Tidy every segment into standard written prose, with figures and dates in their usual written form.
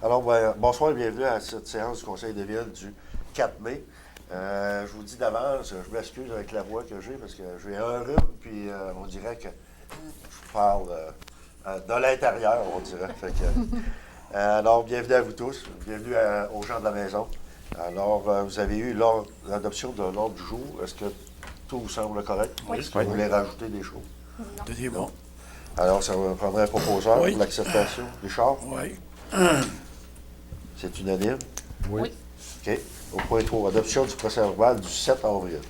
Alors, bonsoir et bienvenue à cette séance du Conseil de ville du 4 mai. Je vous dis d'avance, je m'excuse avec la voix que j'ai parce que j'ai un rhume, puis on dirait que je parle de l'intérieur, on dirait. Alors, bienvenue à vous tous, bienvenue aux gens de la maison. Alors, vous avez eu l'adoption de l'ordre du jour. Est-ce que tout vous semble correct? Oui. Est-ce que vous voulez rajouter des choses? Tout est bon. Alors, ça va prendre un proposeur Oui. pour l'acceptation. Richard? Oui. C'est unanime? Oui. OK. Au point 3, adoption du procès-verbal du 7 avril.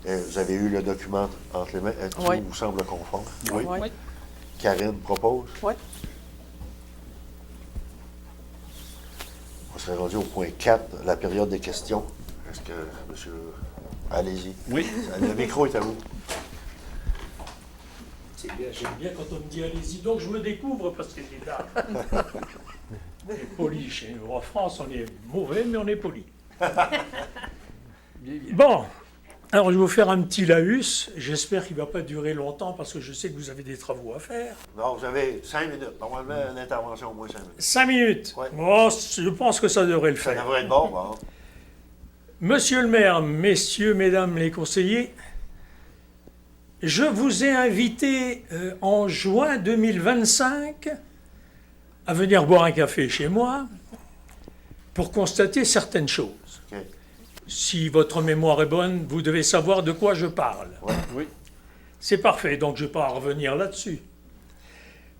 Vous avez eu le document entre les mains. Tout Oui. vous semble conforme? Oui. Karine propose? Oui. On serait rendu au point 4, la période des questions. Est-ce que, monsieur... Allez-y. Oui. Le micro est à vous. C'est bien, j'aime bien quand on me dit allez-y. Donc je me découvre parce que c'est là. On est poli chez nous. En France, on est mauvais, mais on est poli. Bon, alors je vais vous faire un petit laïus. J'espère qu'il ne va pas durer longtemps parce que je sais que vous avez des travaux à faire. Non, vous avez 5 minutes. Normalement, une intervention au moins 5 minutes. 5 minutes. Ouais. Bon, je pense que ça devrait le Ça faire. devrait être bon, bon. Monsieur le maire, messieurs, mesdames les conseillers, je vous ai invité en juin 2025 à venir boire un café chez moi pour constater certaines choses. OK. Si votre mémoire est bonne, vous devez savoir de quoi je parle. Ouais. Oui. C'est parfait, donc je ne vais pas revenir là-dessus.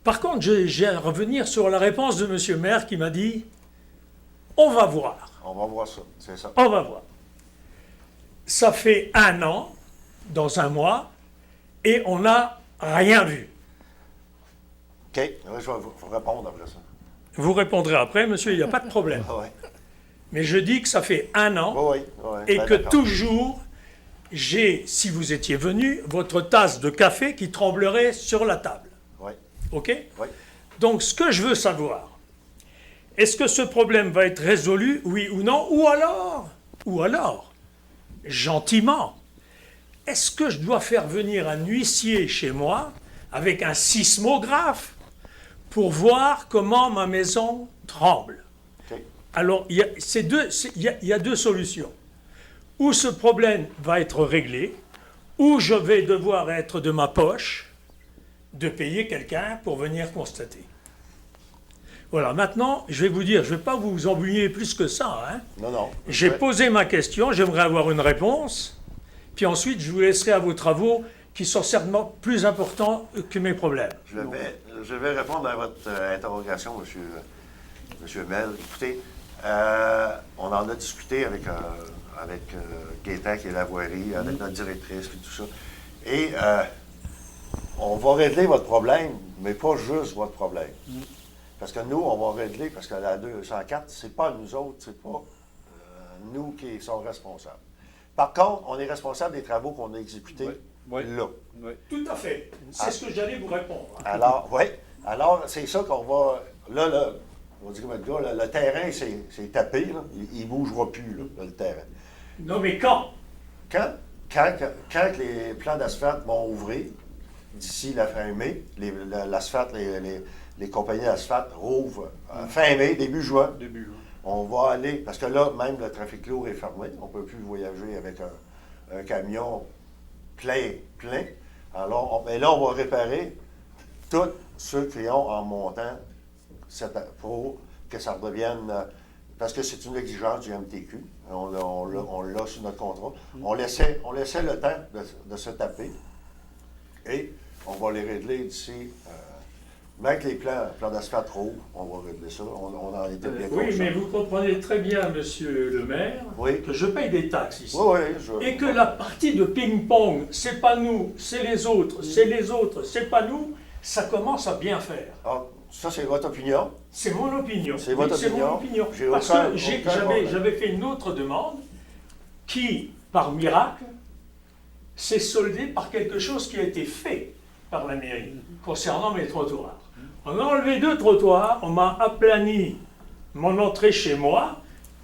Par contre, j'ai à revenir sur la réponse de monsieur le maire qui m'a dit « On va voir ». On va voir ça. C'est ça. On va voir. Ça fait 1 an, dans 1 mois, et on n'a rien vu. OK. Je vais vous répondre après ça. Vous répondrez après, monsieur, il n'y a pas de problème. Ah, oui. Mais je dis que ça fait 1 an, Oui, oui. et Ben, que d'accord. toujours, j'ai, si vous étiez venu, votre tasse de café qui tremblerait sur la table. Oui, OK? oui. Donc, ce que je veux savoir, est-ce que ce problème va être résolu, oui ou non, ou alors, gentiment, est-ce que je dois faire venir un huissier chez moi avec un sismographe pour voir comment ma maison tremble? OK. Alors, il y a 2 solutions. Ou ce problème va être réglé, ou je vais devoir être de ma poche de payer quelqu'un pour venir constater. Voilà, maintenant, je vais vous dire, je ne vais pas vous embrouiller plus que ça. Hein. Non, non. J'ai Ouais. posé ma question, j'aimerais avoir une réponse, puis ensuite je vous laisserai à vos travaux qui sont certainement plus importants que mes problèmes. Je vais répondre à votre interrogation, monsieur Mel. Écoutez, on en a discuté avec Gaétan, qui est la voirie, avec notre directrice et tout ça. Et on va régler votre problème, mais pas juste votre problème. Parce que nous, on va régler, parce que la 204, c'est pas nous autres, c'est pas nous qui sommes responsables. Par contre, on est responsable des travaux qu'on a exécutés là. Tout à fait. C'est ce que j'allais vous répondre. Alors, oui. Alors, c'est ça qu'on va. Là, on dit comme le gars, le terrain, c'est tapé, là. Il ne bougera plus, là, le terrain. Non, mais quand? Quand les plans d'asphalte vont ouvrir, d'ici la fin mai, l'asphalte, les compagnies d'asphalte rouvrent fin mai, début juin. On va aller, parce que là, même le trafic lourd est fermé. On ne peut plus voyager avec un camion plein. Alors, mais là, on va réparer tous ceux qui ont en montant pour que ça redevienne. Parce que c'est une exigence du MTQ. On l'a sur notre contrat. On laissait le temps de se taper. Et on va les régler d'ici. Même que les plans d'asphalte rouges, on va régler ça. On en était bien Oui, conscients. mais vous comprenez très bien, monsieur le maire, Oui. que je paye des taxes ici. Oui, Et que la partie de ping-pong, c'est pas nous, c'est les autres, c'est pas nous, ça commence à bien faire. Ah, ça, c'est votre opinion. C'est mon opinion. C'est votre C'est mon opinion. opinion. J'ai Parce aucun- que aucun problème. j'avais fait une autre demande qui, par miracle, s'est soldée par quelque chose qui a été fait par la mairie concernant mes trottoirs. On a enlevé 2 trottoirs, on m'a aplani mon entrée chez moi.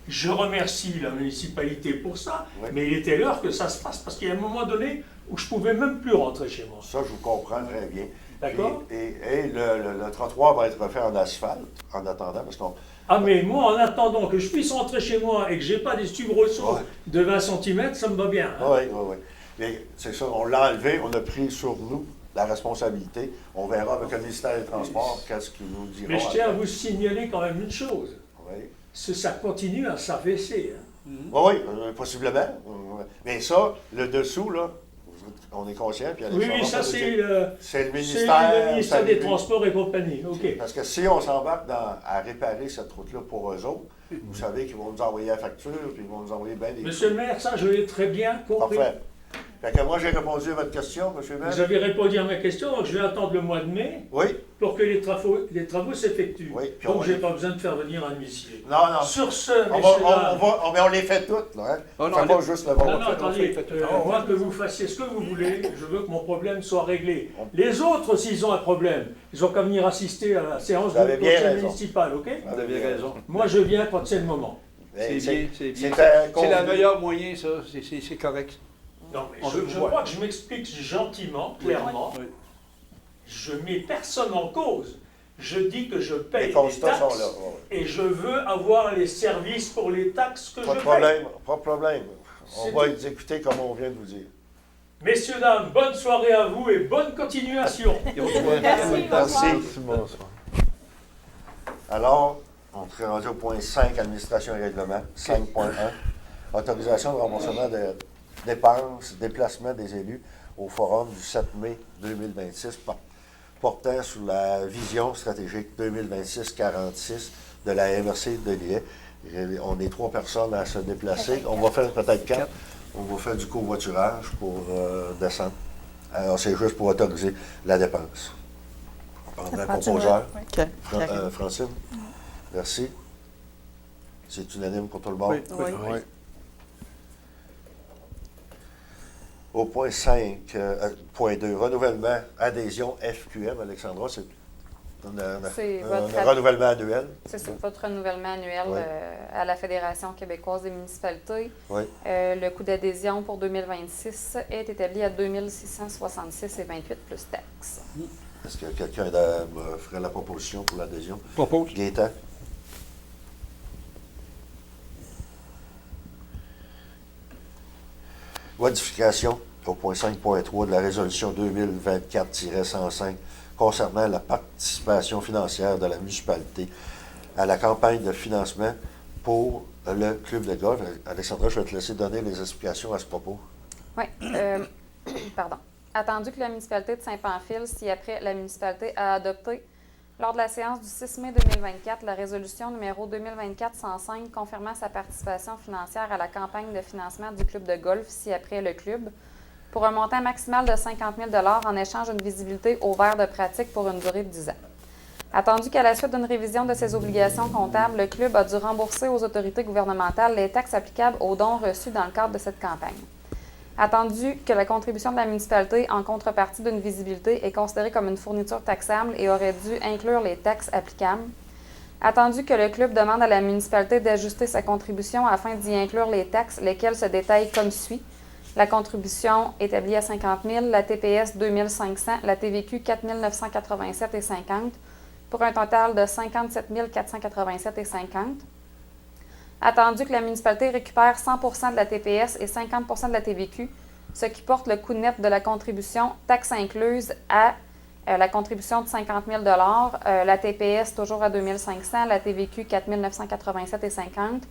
Je remercie la municipalité pour ça, Oui. mais il était l'heure que ça se fasse parce qu'il y a un moment donné où je ne pouvais même plus rentrer chez moi. Ça, je vous comprends très bien. D'accord. Et le trottoir va être refait en asphalte en attendant, parce qu'on Ah, mais moi, en attendant que je puisse rentrer chez moi et que j'ai pas des soubresauts Ouais. de 20 cm, ça me va bien. Hein. Oui, oui, oui. Mais c'est ça, on l'a enlevé, on a pris sur nous la responsabilité. On verra avec le ministère des Transports qu'est-ce qu'ils nous diront. Mais je tiens à vous signaler quand même une chose. Oui, Ça continue à s'affaisser. Hein. oui, possiblement. Mais ça, le dessous, là, on est conscient. Puis Oui, oui, ça c'est le ministère. ministère ça des lui- Transports et compagnie. OK. Parce que si on s'embarque à réparer cette route-là pour eux autres, vous savez qu'ils vont nous envoyer la facture, puis ils vont nous envoyer bien des... Monsieur le maire, ça je l'ai très bien compris. Parfait. Fait que moi, j'ai répondu à votre question, monsieur le maire. Vous avez répondu à ma question, donc je vais attendre le mois de mai Oui, pour que les travaux s'effectuent. Oui, puis Donc on- je n'ai pas besoin de faire venir un huissier. non, non. Sur ce, On, messieurs, va, dames, mais on les fait toutes, là. Hein? Oh, non, Fait on pas les- juste le bon. non, non, attendez, fait tout. moi que vous fassiez ce que vous voulez, je veux que mon problème soit réglé. Les autres, s'ils ont un problème, ils ont qu'à venir assister à la séance Vous avez de bien conseil raison. municipal, ok? Vous avez raison. Moi je viens quand c'est le moment. C'est bien, c'est bien. C'est un C'est le convenu. meilleur moyen, ça. C'est correct. Non, mais On veut je vous voir. crois que je m'explique gentiment, clairement. Oui. Je mets personne en cause. Je dis que je Les paye des constats taxes sont là. Ouais. et je veux avoir les services pour les taxes que Pas je de paye. problème, pas de problème. C'est On va tout. exécuter comme on vient de vous dire. Messieurs, dames, bonne soirée à vous et bonne continuation. Et on se voit. Merci, Merci. bonsoir. Alors, on est rendu au point 5, administration et règlement. 5.1, autorisation de remboursement de dépenses, déplacement des élus au forum du 7 mai 2026 portant sur la vision stratégique 2026-46 de la MRC de Lillet. On est 3 personnes à se déplacer. On va faire peut-être 4. On va faire du covoiturage pour descendre. Alors, c'est juste pour autoriser la dépense. On a un proposeur. OK. Francine, merci. C'est unanime pour tout le monde? Oui. Oui. Au point 5, point 2, renouvellement, adhésion FQM, Alexandra, c'est C'est un votre- renouvellement annuel. C'est ça, votre renouvellement annuel Oui. à la Fédération québécoise des municipalités. Oui. Le coût d'adhésion pour 2026 est établi à 2666,28 plus taxes. Est-ce que quelqu'un me ferait la proposition pour l'adhésion? Propose. Gaétan? Modification au point 5.3 de la résolution 2024-105 concernant la participation financière de la municipalité à la campagne de financement pour le club de golf. Alexandra, je vais te laisser donner les explications à ce propos. Oui. Pardon. Attendu que la municipalité de Saint-Pamphile, si après la municipalité a adopté lors de la séance du 6 mai 2024 la résolution numéro 2024-105 confirmant sa participation financière à la campagne de financement du club de golf, si après le club, pour un montant maximal de 50 000 en échange d'une visibilité au vert de pratique pour une durée de 10 ans. Attendu qu'à la suite d'une révision de ses obligations comptables, le club a dû rembourser aux autorités gouvernementales les taxes applicables aux dons reçus dans le cadre de cette campagne. Attendu que la contribution de la municipalité en contrepartie d'une visibilité est considérée comme une fourniture taxable et aurait dû inclure les taxes applicables. Attendu que le club demande à la municipalité d'ajuster sa contribution afin d'y inclure les taxes, lesquelles se détaillent comme suit. La contribution établie à 50 000, la TPS 2 500, la TVQ 4 987,50 pour un total de 57 487,50. Attendu que la municipalité récupère 100 de la TPS et 50 de la TVQ, ce qui porte le coût net de la contribution, taxes incluses, à la contribution de 50 000 la TPS toujours à 2 500, la TVQ 4 987,50.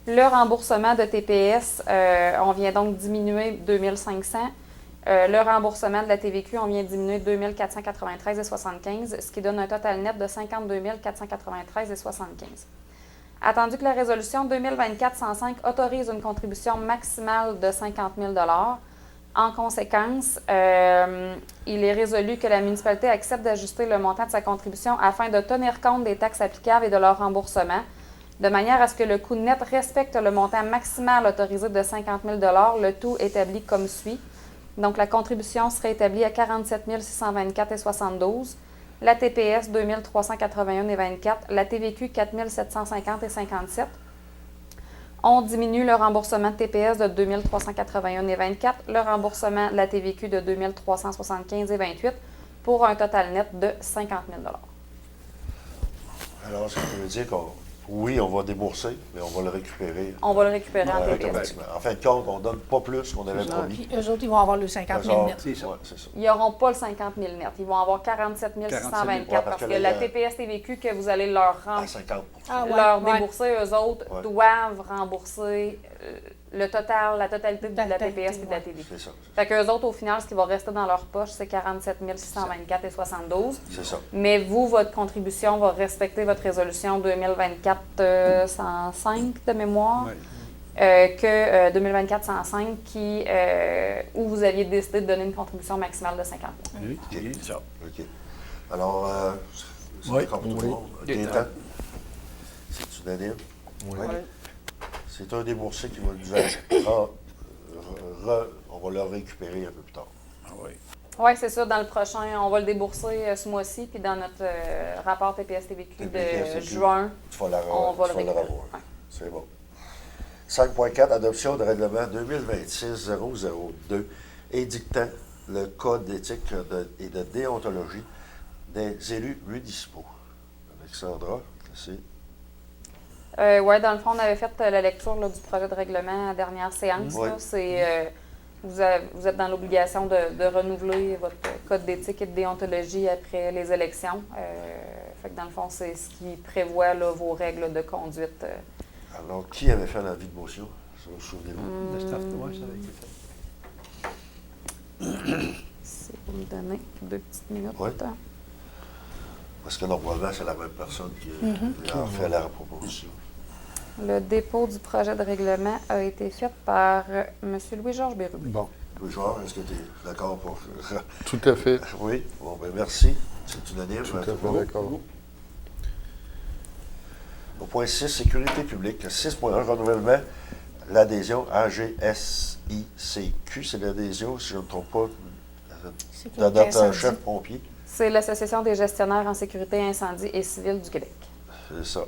Le remboursement de TPS, on vient donc diminuer 2 500. Le remboursement de la TVQ, on vient diminuer 2 493,75, ce qui donne un total net de 52 493,75. Attendu que la résolution 2024-105 autorise une contribution maximale de 50 000 en conséquence, il est résolu que la municipalité accepte d'ajuster le montant de sa contribution afin de tenir compte des taxes applicables et de leur remboursement, de manière à ce que le coût net respecte le montant maximal autorisé de 50 000 le tout établi comme suit. Donc, la contribution serait établie à 47 624,72 la TPS 2 381,24 la TVQ 4 750,57 On diminue le remboursement de TPS de 2 381,24 le remboursement de la TVQ de 2 375,28 pour un total net de 50 000 Alors, ça veut dire qu'on Oui, on va débourser, mais on va le récupérer. On va le récupérer en TPS. Automatiquement. En fin de compte, on ne donne pas plus qu'on avait C'est ça. promis. Puis eux autres, ils vont avoir le 50 000 net. C'est ça. Ouais, c'est ça. Ils n'auront pas le 50 000 net. Ils vont avoir 47 624 Ouais, parce que là, la il y a- TPS TVQ que vous allez leur À rendre, 50 Ah, leur ouais. débourser, eux autres Ouais. doivent rembourser le total, la totalité de la Totalité, TPS et de la ouais. TVQ. C'est ça. Fait qu'eux autres, au final, ce qui va rester dans leur poche, c'est 47 624 et 72. C'est ça. Mais vous, votre contribution va respecter votre résolution 2024-105 de mémoire, Ouais. que 2024-105 où vous aviez décidé de donner une contribution maximale de 50 000. Oui, c'est bien ça. OK. Alors, c'est Oui. d'accord pour tout le Oui. monde. Gaétan. Gaétan, c'est unanime? Oui. C'est un déboursé qui va nous être... on va le récupérer un peu plus tard. Ah oui. Oui, c'est ça. Dans le prochain, on va le débourser ce mois-ci. Puis dans notre rapport TPS-TVQ de juin, Tu vas la, on va tu le vas récupérer. revoir. Ouais. C'est bon. 5.4, adoption de règlement 2026-002 édictant le code d'éthique et de déontologie des élus municipaux. Alexandra, c'est... Oui, dans le fond, on avait fait la lecture là, du projet de règlement à la dernière séance. Oui. Là. Vous êtes dans l'obligation de renouveler votre code d'éthique et de déontologie après les élections. Fait que dans le fond, c'est ce qui prévoit là, vos règles de conduite. Alors, qui avait fait l'avis de motion? Ça, vous souvenez-vous? Le staff, ouais, ça avait été fait. Si vous me donnez 2 petites minutes. Oui. Parce que normalement, c'est la même personne qui a fait la proposition. Le dépôt du projet de règlement a été fait par M. Louis-Georges Bérubé. Bon, Louis-Georges, est-ce que tu es d'accord pour... tout à fait. Oui, bon, ben merci. C'est unanime. Tout à fait d'accord. Au point 6, sécurité publique. 6.1, renouvellement, l'adhésion AGSICQ. C'est l'adhésion, si je ne me trompe pas, C'est de une notre incendie. chef pompier. C'est l'Association des gestionnaires en sécurité incendie et civile du Québec. C'est ça.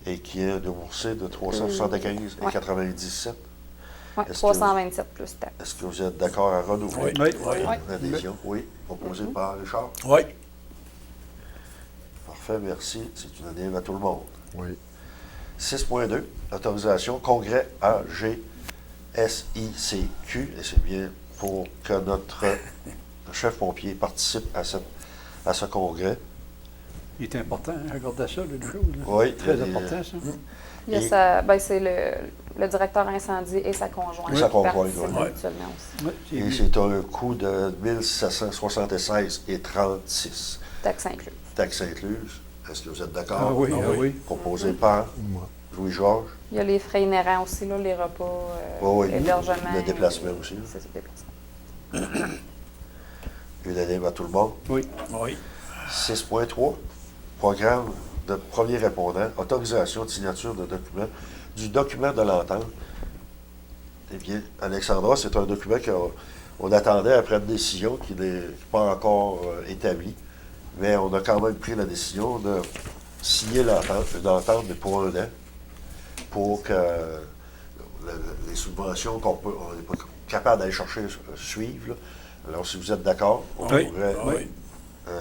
Et qui est déboursé de 375,97. Oui, Est-ce que 327 plus taxes. Est-ce que vous êtes d'accord à renouveler Oui. Oui. l'adhésion? Oui. Proposé par Richard. Oui. Parfait, merci. C'est unanime à tout le monde. Oui. 6.2, autorisation, congrès AGSICQ, et c'est bien pour que notre chef pompier participe à ce congrès. Il est important, hein, regardez ça, le jour. Là. Oui. Très il y a des- important, ça. Il y a Et- c'est le directeur incendie et sa conjointe Et sa qui conjointe, participent oui. mutuellement aussi. Oui, c'est Et bien. c'est un coût de 1776,36. Taxes inclus. Taxes incluses. Est-ce que vous êtes d'accord? Ah oui, ah oui. Proposé par Moi. Louis-Georges. Il y a les frais inhérents aussi, là, les repas, Oui, oui. l'hébergement. Le déplacement aussi. C'est ça, le déplacement. Unanime à tout le monde. Oui. Oui. 6.3, programme de premier répondant, autorisation de signature de document, du document de l'entente. Eh bien, Alexandra, c'est un document qu'on attendait après une décision qui n'est pas encore établie, mais on a quand même pris la décision de signer l'entente, une entente, mais pour 1 an, pour que les subventions on n'est pas capable d'aller chercher suivent. Là. Alors, si vous êtes d'accord, on Oui. pourrait Oui.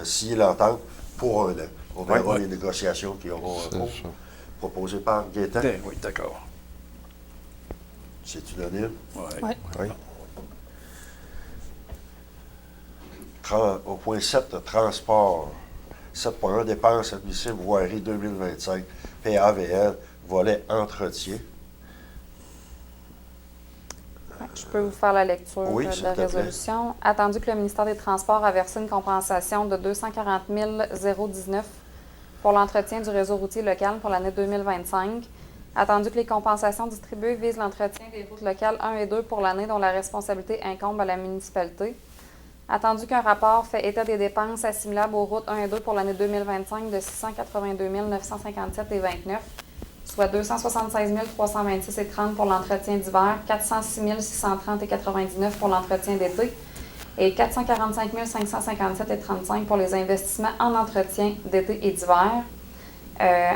signer l'entente pour 1 an. On verra Oui. les négociations qui auront C'est cours, ça. proposées par Gaétan. Oui, d'accord. C'est unanime. Oui. Ouais. Oui. Au point 7, transport. 7.1, dépenses admissibles, voirie 2025, PAVL, volet entretien. Je peux vous faire la lecture Oui, de s'il la te plaît. résolution. Attendu que le ministère des Transports a versé une compensation de 240 019 pour l'entretien du réseau routier local pour l'année 2025. Attendu que les compensations distribuées visent l'entretien des routes locales 1 et 2 pour l'année dont la responsabilité incombe à la municipalité. Attendu qu'un rapport fait état des dépenses assimilables aux routes 1 et 2 pour l'année 2025 de 682 957,29, soit 276 326,30 pour l'entretien d'hiver, 406 630,99 pour l'entretien d'été et 445 557,35 pour les investissements en entretien d'été et d'hiver.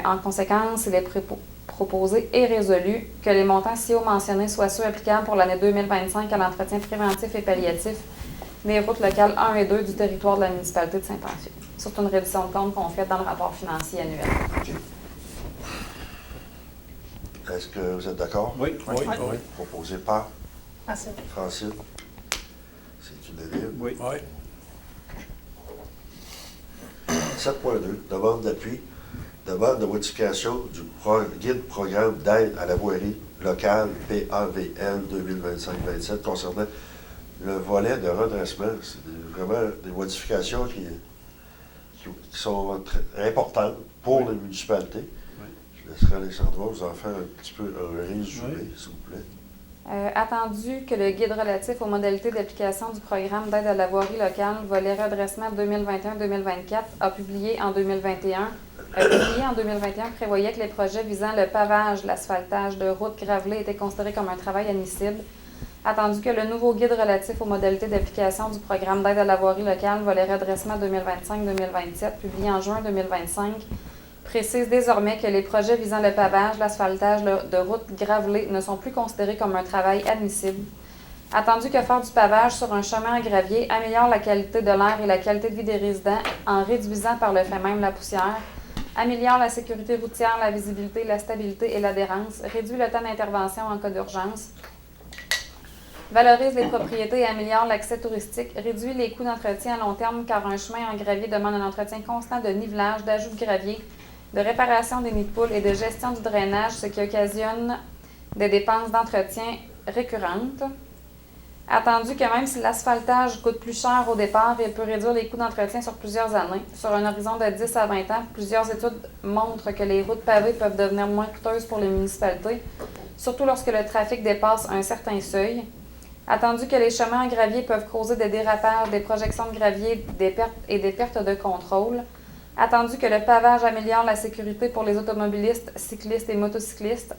En conséquence, il est proposé et résolu que les montants ci-haut mentionnés soient ceux applicables pour l'année 2025 à l'entretien préventif et palliatif des routes locales 1 et 2 du territoire de la municipalité de Saint-Pamphile. C'est une réduction de compte qu'on fait dans le rapport financier annuel. OK. Est-ce que vous êtes d'accord? Oui, oui, oui. Proposé par Merci. Francine. C'est unanime. Oui. Oui. 7.2, demande d'appui, demande de modification du guide programme d'aide à la voirie locale PAVL 2025-27 concernant le volet de redressement. C'est vraiment des modifications qui sont très importantes pour les municipalités. Je laisserai Alexandra vous en faire un petit peu un résumé, s'il vous plaît. Attendu que le guide relatif aux modalités d'application du programme d'aide à la voirie locale, volet redressement 2021-2024, publié en 2021, prévoyait que les projets visant le pavage, l'asphaltage de routes gravelées étaient considérés comme un travail admissible. Attendu que le nouveau guide relatif aux modalités d'application du programme d'aide à la voirie locale, volet redressement 2025-2027, publié en juin 2025, précise désormais que les projets visant le pavage, l'asphaltage de routes gravelées ne sont plus considérés comme un travail admissible. Attendu que faire du pavage sur un chemin en gravier améliore la qualité de l'air et la qualité de vie des résidents en réduisant par le fait même la poussière, améliore la sécurité routière, la visibilité, la stabilité et l'adhérence, réduit le temps d'intervention en cas d'urgence, valorise les propriétés et améliore l'accès touristique, réduit les coûts d'entretien à long terme car un chemin en gravier demande un entretien constant de nivelage, d'ajout de gravier, de réparation des nids de poules et de gestion du drainage, ce qui occasionne des dépenses d'entretien récurrentes. Attendu que même si l'asphaltage coûte plus cher au départ, il peut réduire les coûts d'entretien sur plusieurs années. Sur un horizon de 10 à 20 ans, plusieurs études montrent que les routes pavées peuvent devenir moins coûteuses pour les municipalités, surtout lorsque le trafic dépasse un certain seuil. Attendu que les chemins en gravier peuvent causer des dérapages, des projections de gravier des pertes de contrôle. Attendu que le pavage améliore la sécurité pour les automobilistes, cyclistes et motocyclistes.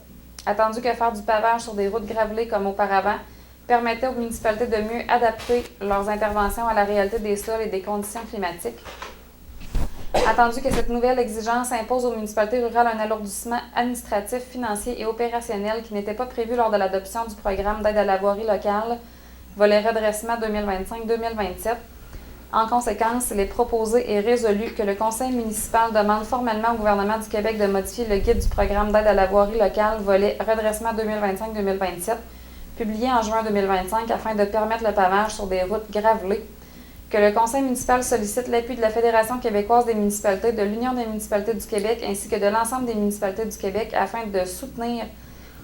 Attendu que faire du pavage sur des routes gravelées comme auparavant permettait aux municipalités de mieux adapter leurs interventions à la réalité des sols et des conditions climatiques. Attendu que cette nouvelle exigence impose aux municipalités rurales un alourdissement administratif, financier et opérationnel qui n'était pas prévu lors de l'adoption du programme d'aide à la voirie locale, volet redressement 2025-2027. En conséquence, il est proposé et résolu que le Conseil municipal demande formellement au gouvernement du Québec de modifier le guide du programme d'aide à la voirie locale, volet redressement 2025-2027, publié en juin 2025 afin de permettre le pavage sur des routes gravelées. Que le Conseil municipal sollicite l'appui de la Fédération québécoise des municipalités, de l'Union des municipalités du Québec ainsi que de l'ensemble des municipalités du Québec afin de soutenir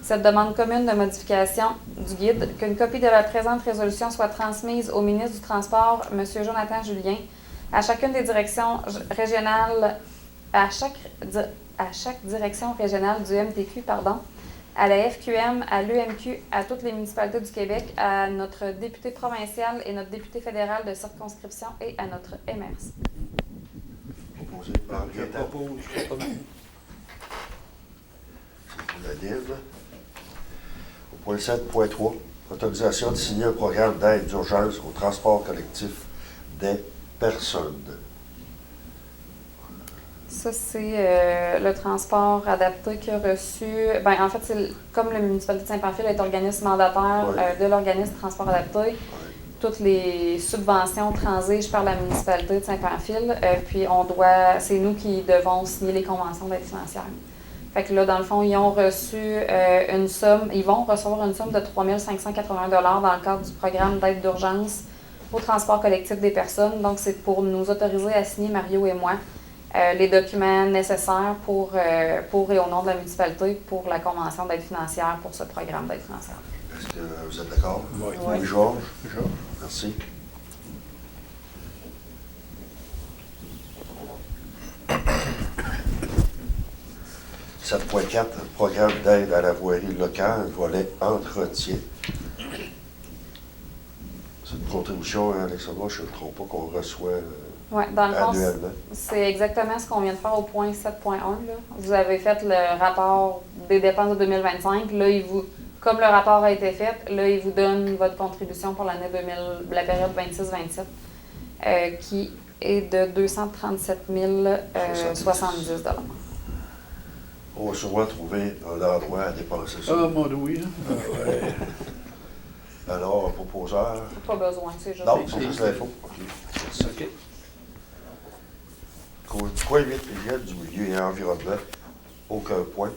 cette demande commune de modification du guide, qu'une copie de la présente résolution soit transmise au ministre du Transport, M. Jonathan Julien, à chacune des directions régionales, à chaque direction régionale du MTQ, à la FQM, à l'UMQ, à toutes les municipalités du Québec, à notre député provincial et notre député fédéral de circonscription et à notre MRC. Proposé par Je Gaétan. propose. C'est unanime. Au point 7.3, autorisation de signer un programme d'aide d'urgence au transport collectif des personnes. Ça, c'est le transport adapté qui a reçu. En fait, comme le municipalité de Saint-Pamphile est organisme mandataire de l'organisme Transport adapté, toutes les subventions transigent par la municipalité de Saint-Pamphile. Puis c'est nous qui devons signer les conventions d'aide financière. Fait que là, dans le fond, ils ont reçu une somme, ils vont recevoir une somme de 3 580 $ dans le cadre du programme d'aide d'urgence au transport collectif des personnes. Donc, c'est pour nous autoriser à signer, Mario et moi, les documents nécessaires pour et au nom de la municipalité pour la convention d'aide financière pour ce programme d'aide financière. Est-ce que vous êtes d'accord? Oui. Oui, Georges? Merci. « 7.4, programme d'aide à la voirie locale, volet entretien. » C'est une contribution, Alexandra, je ne me trompe pas, qu'on reçoit Oui, dans le fond, annuellement. c'est exactement ce qu'on vient de faire au point 7.1. Vous avez fait le rapport des dépenses de 2025. Là, comme le rapport a été fait, là, il vous donne votre contribution pour l'année 2000, la période 26-27, qui est de 237 070 $. On va sûrement trouver un endroit à dépenser ça. Ah, mon oui. Alors, un proposeur. Pas besoin, c'est juste. Non, c'est juste l'info. OK. Coin 8, hygiène du milieu et environnement. Aucun point.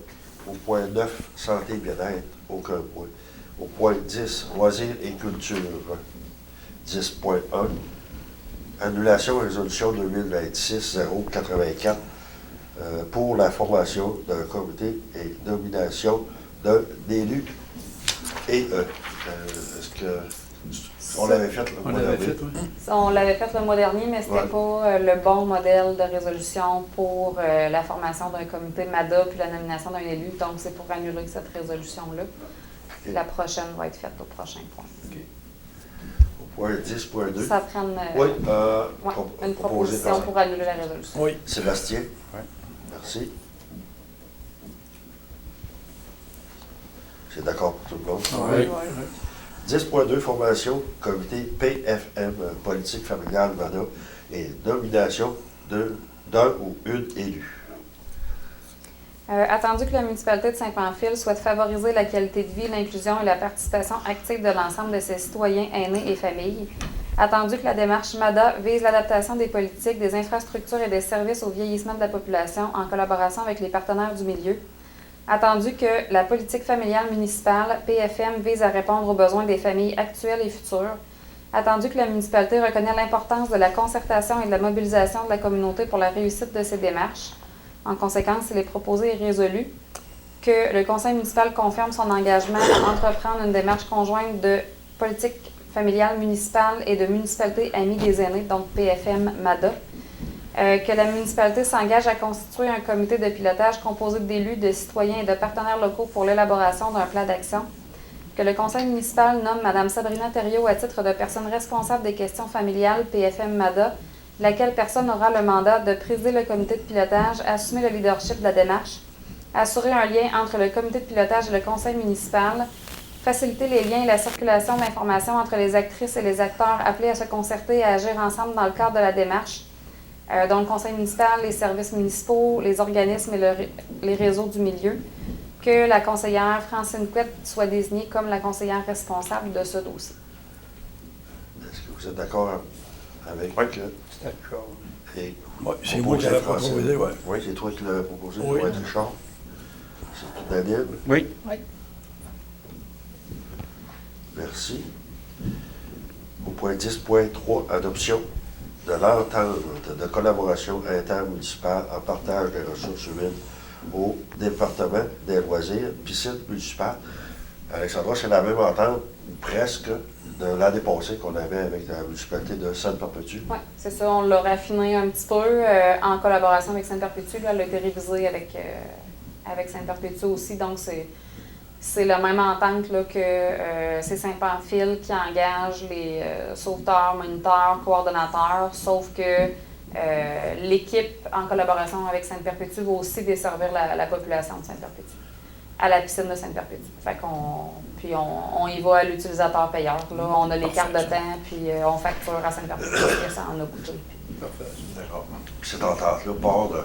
Au point 9, santé et bien-être, aucun point. Au point 10, loisirs et culture, 10.1. Annulation et résolution 2026-084 pour la formation d'un comité et nomination d'un élu. Et est-ce que on l'avait fait le On mois l'avait dernier? fait, oui. On l'avait fait le mois dernier, mais c'était Ouais. pas le bon modèle de résolution pour la formation d'un comité MADA puis la nomination d'un élu. Donc, c'est pour annuler cette résolution-là. Ok. La prochaine va être faite au prochain point. Au point 10.2. Ça prend Oui, une proposé proposition par pour annuler la résolution. Oui. Sébastien. Ouais. Merci. C'est d'accord pour tout le monde? Oui. 10.2, formation, comité PFM, politique familiale, MADA, et nomination d'un ou une élue. Attendu que la municipalité de Saint-Pamphile souhaite favoriser la qualité de vie, l'inclusion et la participation active de l'ensemble de ses citoyens, aînés et familles. Attendu que la démarche MADA vise l'adaptation des politiques, des infrastructures et des services au vieillissement de la population en collaboration avec les partenaires du milieu. Attendu que la politique familiale municipale, PFM, vise à répondre aux besoins des familles actuelles et futures. Attendu que la municipalité reconnaît l'importance de la concertation et de la mobilisation de la communauté pour la réussite de ces démarches. En conséquence, il est proposé et résolu que le conseil municipal confirme son engagement à entreprendre une démarche conjointe de politique familiale municipale et de municipalité amie des aînés, donc PFM-MADA. Que la municipalité s'engage à constituer un comité de pilotage composé d'élus, de citoyens et de partenaires locaux pour l'élaboration d'un plan d'action. Que le conseil municipal nomme Mme Sabrina Thériault à titre de personne responsable des questions familiales PFM-MADA, laquelle personne aura le mandat de présider le comité de pilotage, assumer le leadership de la démarche, assurer un lien entre le comité de pilotage et le conseil municipal, faciliter les liens et la circulation d'informations entre les actrices et les acteurs appelés à se concerter et à agir ensemble dans le cadre de la démarche, dont le conseil municipal, les services municipaux, les organismes et les réseaux du milieu, que la conseillère Francine Couette soit désignée comme la conseillère responsable de ce dossier. Est-ce que vous êtes d'accord avec C'est d'accord. et Ouais, c'est moi qui l'avais Francine? proposé, ouais. Oui, c'est toi qui l'avais proposé, Oui. pour être Richard. C'est tout Daniel. Oui. Merci. Au point 10.3, adoption de l'entente de collaboration intermunicipale en partage des ressources humaines au département des loisirs, piscine municipale. Alexandra, c'est la même entente, presque, de l'année passée qu'on avait avec la municipalité de Sainte-Perpétue. Oui, c'est ça. On l'a raffiné un petit peu en collaboration avec Sainte-Perpétue. Là, elle a été révisée avec Sainte-Perpétue aussi. Donc, c'est la même entente là, que c'est Saint-Pamphile qui engage les sauveteurs, moniteurs, coordonnateurs, sauf que l'équipe, en collaboration avec Sainte-Perpétue, va aussi desservir la population de Sainte-Perpétue, à la piscine de Sainte-Perpétue. Fait puis on y va à l'utilisateur payeur. Là, on a les cartes de temps, puis on facture à Sainte-Perpétue ce que ça en a coûté. Parfait. D'accord. Cette entente-là part de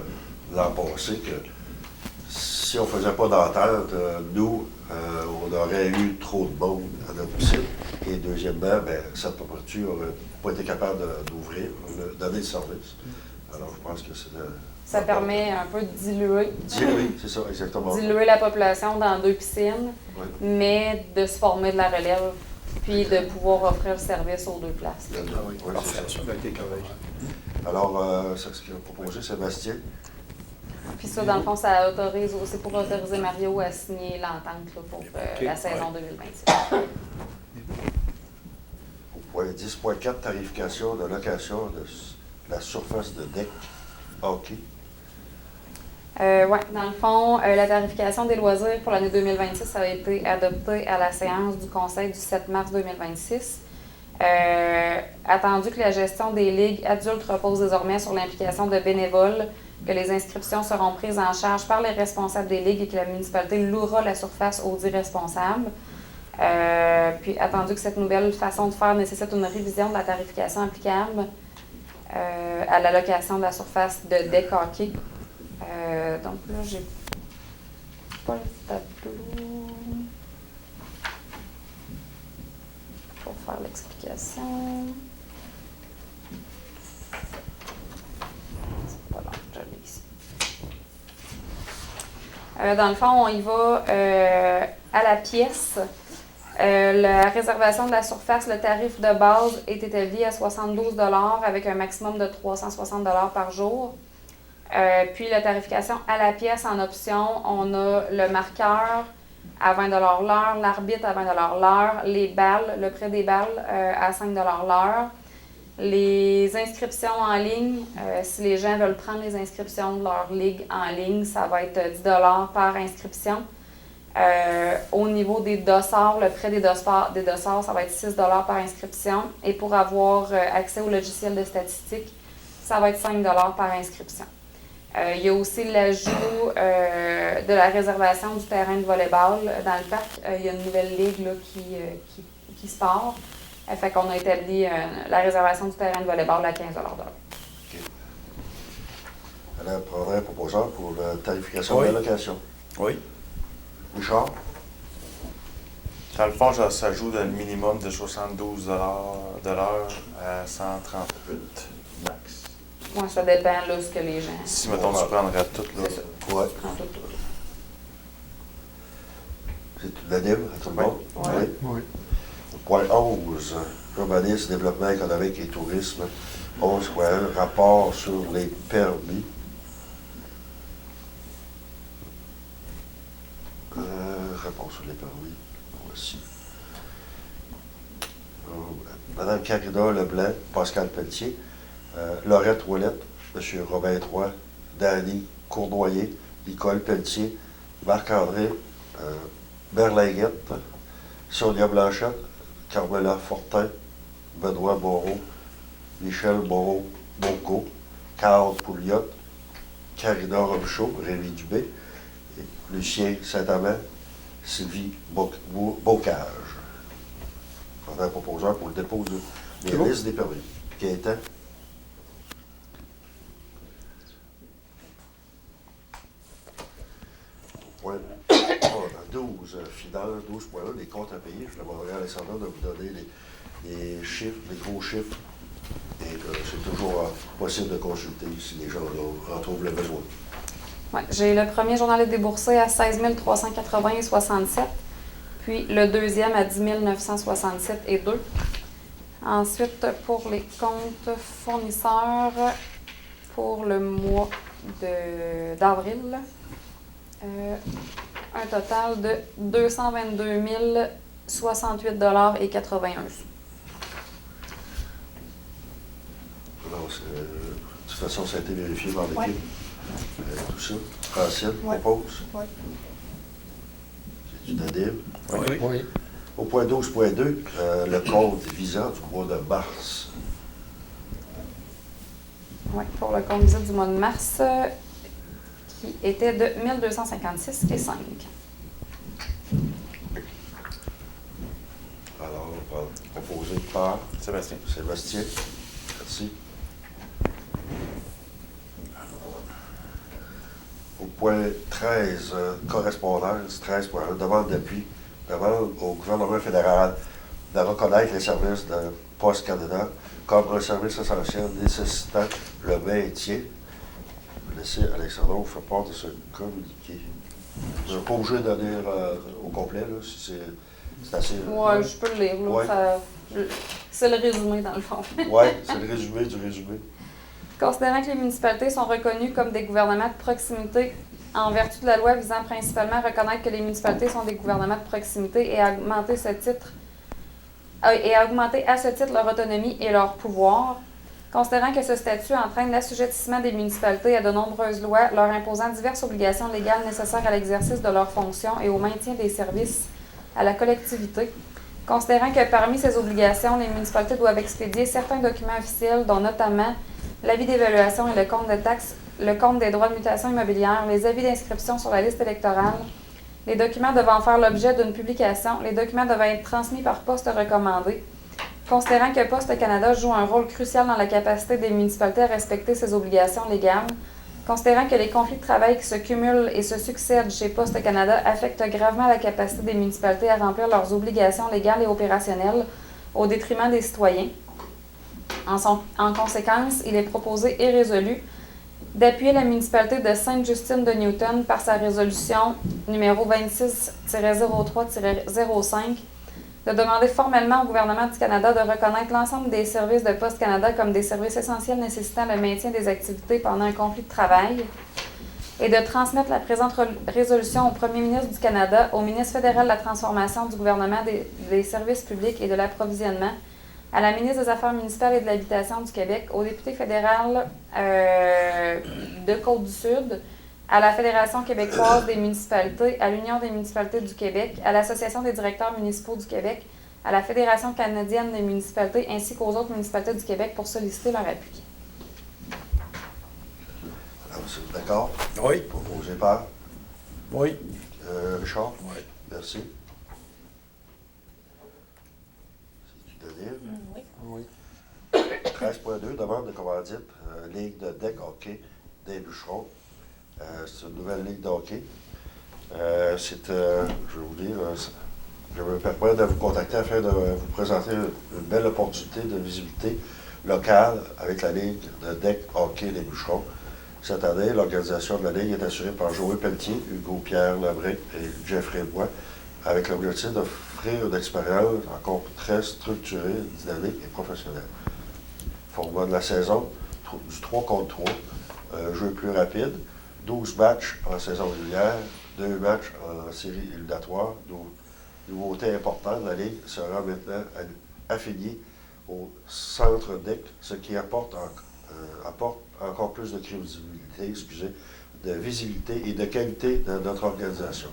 l'an passé que si on ne faisait pas d'entente, nous, on aurait eu trop de monde à notre piscine. Et deuxièmement, Sainte-Perpétue n'aurait pas été capable d'ouvrir, de donner le service. Alors, je pense que c'est... Ça permet un peu de diluer. Diluer, c'est ça, exactement. Diluer la population dans 2 piscines, Oui. mais de se former de la relève, puis de pouvoir offrir le service aux 2 places. Ah oui, oui, c'est ça. Ça a été correct. Alors, c'est ce qu'il a proposé Sébastien. Puis ça, dans le fond, ça autorise aussi pour autoriser Mario à signer l'entente là, pour la saison 2026. Au point 10.4, tarification de location de la surface de deck hockey. Oui, dans le fond, la tarification des loisirs pour l'année 2026 ça a été adoptée à la séance du Conseil du 7 mars 2026. Attendu que la gestion des ligues adultes repose désormais sur l'implication de bénévoles, que les inscriptions seront prises en charge par les responsables des ligues et que la municipalité louera la surface aux dits responsables. Puis, attendu que cette nouvelle façon de faire nécessite une révision de la tarification applicable à la location de la surface de deck hockey. Donc là, j'ai pas le tableau pour faire l'explication. C'est pas long, je l'ai ici. Dans le fond, on y va à la pièce. La réservation de la surface, le tarif de base est établi à 72 $ avec un maximum de 360 $ par jour. Puis la tarification à la pièce en option, on a le marqueur à 20 $ l'heure, l'arbitre à 20 $ l'heure, les balles, le prêt des balles à 5 $ l'heure. Les inscriptions en ligne, si les gens veulent prendre les inscriptions de leur ligue en ligne, ça va être 10 $ par inscription. Au niveau des dossards, le prêt des dossards, ça va être 6 $ par inscription. Et pour avoir accès au logiciel de statistique, ça va être 5 $ par inscription. Il y a aussi l'ajout de la réservation du terrain de volley-ball dans le parc. Il y a une nouvelle ligue là, qui se part. Fait qu'on a établi la réservation du terrain de volley-ball à 15 $ d'heure. OK. Alors, prendrait un proposeur pour la tarification Oui. de la location. Oui. Richard? Dans le fond, ça joue dans le minimum de 72 $ de l'heure à 138 max. Moi, ça dépend là ce que les gens Si, mettons, tu prendrais tout, là. C'est ça. Ouais. prennent tout. C'est unanime à tout le monde? Ouais. Oui. Point 11, urbanisme, développement économique et tourisme. 11.1, rapport sur les permis. Rapport sur les permis. Voici. Madame Carina Leblanc, Pascal Pelletier, Laurette Ouellette, M. Robin Troy, Danny Cournoyer, Nicole Pelletier, Marc-André Berlinguette, Sonia Blanchette, Carmela Fortin, Benoît Moreau, Michel Moreau-Bongo, Carl Pouliot, Carina Robichaud, Rémi Dubé, et Lucien Saint-Amand, Sylvie Bocage. On a un proposeur pour le dépôt des listes des permis. Gaëtan? Point 12, finale, 12.1, les comptes à payer. Je demanderai à Alexandra de vous donner les chiffres, les gros chiffres. Et c'est toujours possible de consulter si les gens en trouvent le besoin. Ouais, j'ai le premier journal déboursé à 16 380,67, puis le deuxième à 10 967,2. Ensuite, pour les comptes fournisseurs, pour le mois d'avril, un total de 222 068,81 $. Alors, de toute façon, ça a été vérifié par l'équipe. Ouais. Tout ça. Francine, Ouais. propose. Oui. C'est unanime. Oui. Oui. Au point 12.2, le compte visant du mois de mars. Oui, pour le compte visite du mois de mars, qui était de 1256,5. Alors, proposé par Sébastien. Sébastien. Merci. Au point 13, correspondance 13.1, demande d'appui, demande au gouvernement fédéral de reconnaître les services de Poste Canada comme un service essentiel nécessitant le maintien. Je vais laisser Alexandra vous faire part de ce communiqué. Vous n'êtes pas obligé de donner au complet, là, si c'est assez... Oui, je peux le lire. Là, Ouais. c'est le résumé, dans le fond. Oui, c'est le résumé du résumé. Considérant que les municipalités sont reconnues comme des gouvernements de proximité en vertu de la loi visant principalement à reconnaître que les municipalités sont des gouvernements de proximité et à augmenter à ce titre leur autonomie et leur pouvoir, considérant que ce statut entraîne l'assujettissement des municipalités à de nombreuses lois leur imposant diverses obligations légales nécessaires à l'exercice de leurs fonctions et au maintien des services à la collectivité, considérant que parmi ces obligations, les municipalités doivent expédier certains documents officiels, dont notamment l'avis d'évaluation et le compte de taxes, le compte des droits de mutation immobilière, les avis d'inscription sur la liste électorale, les documents devant faire l'objet d'une publication, les documents devant être transmis par poste recommandé, considérant que Poste Canada joue un rôle crucial dans la capacité des municipalités à respecter ses obligations légales, considérant que les conflits de travail qui se cumulent et se succèdent chez Poste Canada affectent gravement la capacité des municipalités à remplir leurs obligations légales et opérationnelles au détriment des citoyens. En conséquence, il est proposé et résolu d'appuyer la municipalité de Sainte-Justine-de-Newton par sa résolution numéro 26-03-05, de demander formellement au gouvernement du Canada de reconnaître l'ensemble des services de Poste Canada comme des services essentiels nécessitant le maintien des activités pendant un conflit de travail, et de transmettre la présente résolution au Premier ministre du Canada, au ministre fédéral de la Transformation du gouvernement des services publics et de l'approvisionnement, à la ministre des Affaires municipales et de l'Habitation du Québec, au député fédéral de Côte-du-Sud, à la Fédération québécoise des municipalités, à l'Union des municipalités du Québec, à l'Association des directeurs municipaux du Québec, à la Fédération canadienne des municipalités ainsi qu'aux autres municipalités du Québec pour solliciter leur appui. Alors, vous êtes d'accord? Oui. Pour Gépard? Oui. Richard? Oui. Merci. C'est unanime. Oui. Oui. 13.2, demande de commandite, Ligue de deck hockey des Bûcherons. C'est une nouvelle ligue de hockey. Je vais vous dire, je me permets de vous contacter afin de vous présenter une belle opportunité de visibilité locale avec la Ligue de deck hockey des Bûcherons. Cette année, l'organisation de la Ligue est assurée par Joël Pelletier, Hugo-Pierre Lebré et Jeffrey Bois, avec l'objectif d'offrir une expérience encore très structurée, dynamique et professionnelle. Format de la saison, du 3 contre 3, jeu plus rapide, 12 matchs en saison régulière, 2 matchs en série éliminatoire. Nouveauté importante, la Ligue sera maintenant affiliée au Centre DEC, ce qui apporte encore plus de crédibilité, de visibilité et de qualité de notre organisation.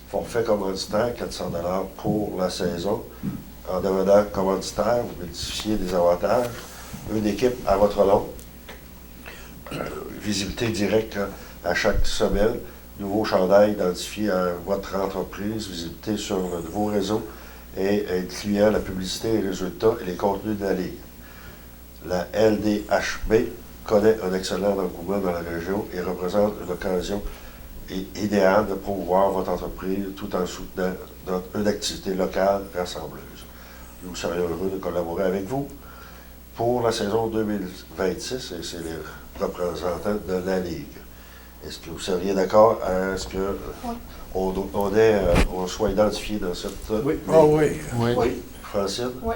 Forfait commanditaire, 400 $ pour la saison. En devenant commanditaire, vous bénéficiez des avantages. Une équipe à votre nom. Visibilité directe à chaque semaine. Nouveau chandail identifié à votre entreprise. Visibilité sur le nouveau réseau et incluant la publicité, les résultats et les contenus de la Ligue. La LDHB connaît un excellent engouement dans la région et représente une occasion idéale de promouvoir votre entreprise tout en soutenant une activité locale rassembleuse. Nous serions heureux de collaborer avec vous pour la saison 2026 et c'est les représentants de la Ligue. Est-ce que vous seriez d'accord à ce qu'on soit identifié dans cette Oui. Ligue? Ah oui. Oui. Oui. Francine? Oui.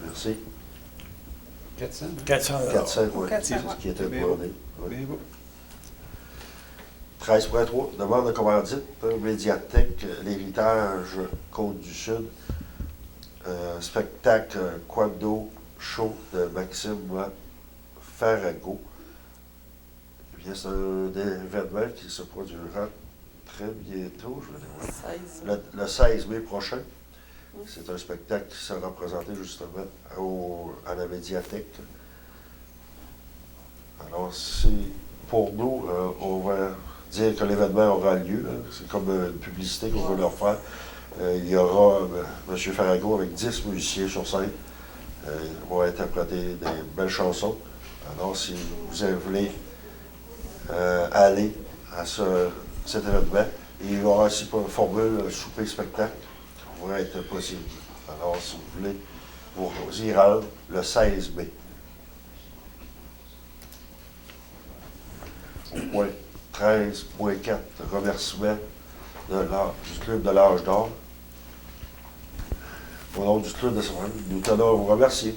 Merci. 400. 400 400, oui. 400, ouais. Ce qui était Bien demandé. Oui. Bien beau. 13.3, demande de commandite, médiathèque, l'héritage Côte-du-Sud, spectacle Quando Show de Maxime Farago. Eh bien, c'est un événement qui se produira très bientôt, je vais dire, le 16 mai prochain. C'est un spectacle qui sera présenté justement à la médiathèque. Alors, pour nous, on va dire que l'événement aura lieu. C'est comme une publicité qu'on veut leur faire. Il y aura M. Farago avec 10 musiciens sur scène. Ils vont interpréter des belles chansons. Alors, si vous voulez aller à cet événement, il y aura aussi pour une formule souper-spectacle qui pourrait être possible. Alors, si vous voulez vous y rendre le 16 mai. Au point 13.4, remerciement du Club de l'Âge d'Or. Au nom du Club de Saint-Jean, nous tenons à vous remercier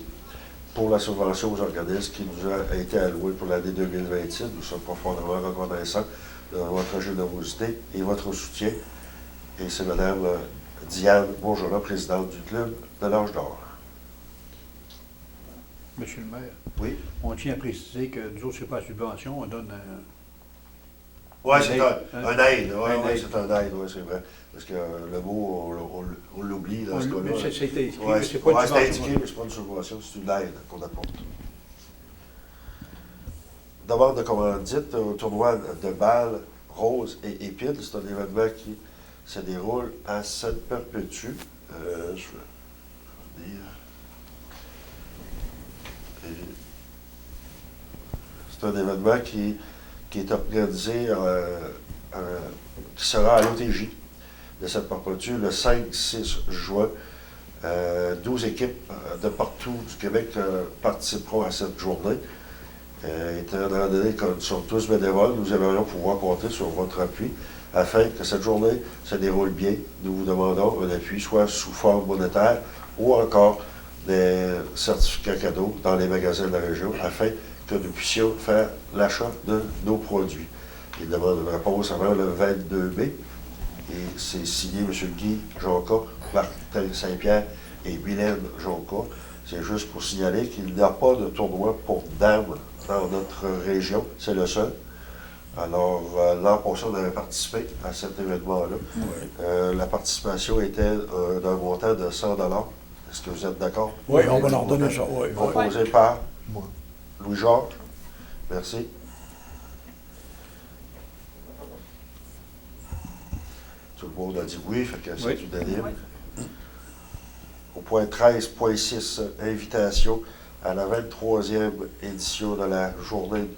pour la subvention aux organismes qui nous a été allouée pour l'année 2026. Nous sommes profondément reconnaissants de votre générosité et votre soutien. Et c'est Mme Diane Bourgeois, présidente du Club de l'Âge d'Or. Monsieur le maire, Oui? on tient à préciser que nous autres, ce n'est pas la subvention, on donne Oui, Un c'est aide. un aide. Oui, Un aide. c'est un aide, oui, c'est vrai. Parce que le mot, on l'oublie dans ce cas-là. ça a été écrit, Ouais, mais c'est pas une c'est subvention. indiqué, mais ce n'est pas une subvention, c'est une aide qu'on apporte. Demande de commandite au tournoi de balles rose et épines. C'est un événement qui se déroule à Sainte-Perpétue. Je vais dire. C'est un événement qui est organisé, qui sera à l'OTJ de Sainte-Perpétue le 5-6 juin. 12 équipes de partout du Québec participeront à cette journée. Étant donné que nous sommes tous bénévoles, nous aimerions pouvoir compter sur votre appui afin que cette journée se déroule bien. Nous vous demandons un appui, soit sous forme monétaire ou encore des certificats cadeaux dans les magasins de la région, afin que nous puissions faire l'achat de nos produits. Il demande une réponse avant le 22 mai. Et c'est signé M. Guy Jonca, Martin Saint-Pierre et Mylène Jonca. C'est juste pour signaler qu'il n'y a pas de tournoi pour dames dans notre région. C'est le seul. Alors, l'an passé, on avait participé à cet événement-là. Oui. La participation était d'un montant de 100 $. Est-ce que vous êtes d'accord? Oui, on va leur donner ça. Oui, oui. Proposé par Louis-Georges. Merci. Tout le monde a dit oui, fait que c'est unanime. Au point 13.6, invitation à la 23e édition de la journée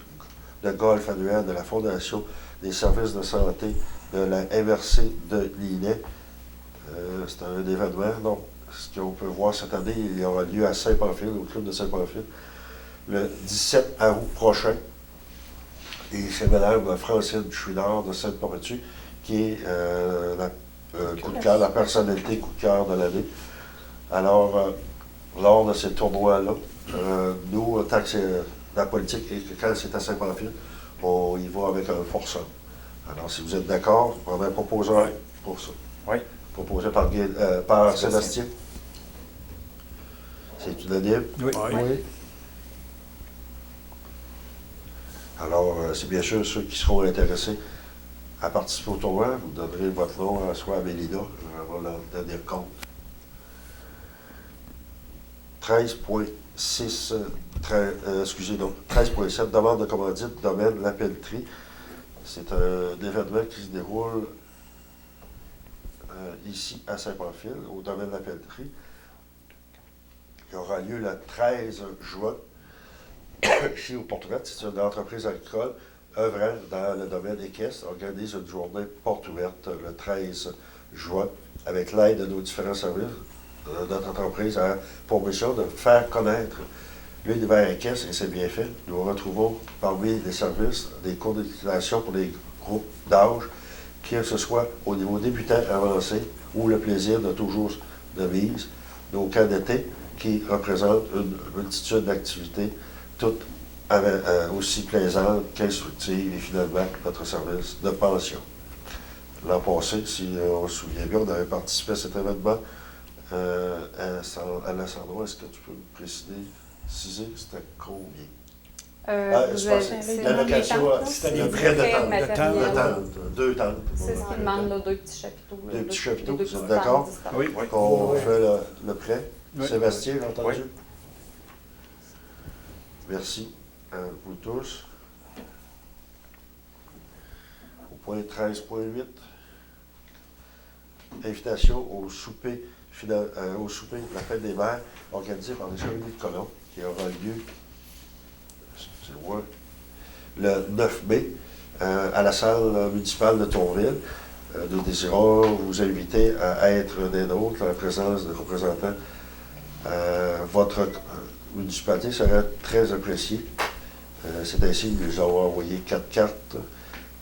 de golf annuelle de la Fondation des services de santé de la MRC de Lillet. C'est un événement, donc, ce qu'on peut voir cette année, il aura lieu à Saint-Pamphile, au club de Saint-Pamphile, le 17 août prochain. Et c'est Mme Francine Chouinard de Sainte-Perpétue qui est coup de cœur, la personnalité coup de cœur de l'année. Alors, lors de ces tournois-là, nous, tant que c'est la politique et que quand c'est à Saint-Pamphile, on y va avec un forçat. Alors, si vous êtes d'accord, on va proposer pour ça. Oui. Proposé par Sébastien. C'est unanime? Oui. Oui. Alors, c'est bien sûr ceux qui seront intéressés à participer au tournoi. Vous donnerez votre nom soit à Mélina, on va leur donner compte. 13.6, excusez donc, 13.7, demande de commandite, domaine La Pelletrie. C'est un événement qui se déroule ici à Saint-Pamphile, au domaine La Pelletrie. Il aura lieu le 13 juin. Ici au Portugal, c'est une entreprise agricole œuvrant dans le domaine équestre, organise une journée porte ouverte le 13 juin avec l'aide de nos différents services. Notre entreprise a pour mission de faire connaître l'univers équestre et c'est bien fait. Nous retrouvons parmi les services des cours d'équitation pour les groupes d'âge, que ce soit au niveau débutant avancé ou le plaisir de toujours de mise, nos camps d'été qui représentent une multitude d'activités toutes aussi plaisantes qu'instructives et finalement notre service de pension. L'an passé, si on se souvient bien, on avait participé à cet événement à l'Assemblée. Est-ce que tu peux me préciser, c'était combien? C'est la location, c'était le des prêt de tente. matériel. De tente, 2 tentes. C'est ce qui demande, là, 2 petits chapiteaux. là, Deux petits deux chapiteaux, petits vous êtes d'accord? tentes Oui. distantes. Qu'on fait le prêt. Oui. Sébastien, j'ai entendu? Oui. Merci à vous tous. Au point 13.8, invitation au souper de la fête des mères organisé par les Chevaliers de Colomb qui aura lieu le 9 mai à la salle municipale de Tourville. Nous désirons vous inviter à être des nôtres en présence de représentants. Votre municipalité serait très appréciée. C'est ainsi que nous avons envoyé 4 cartes.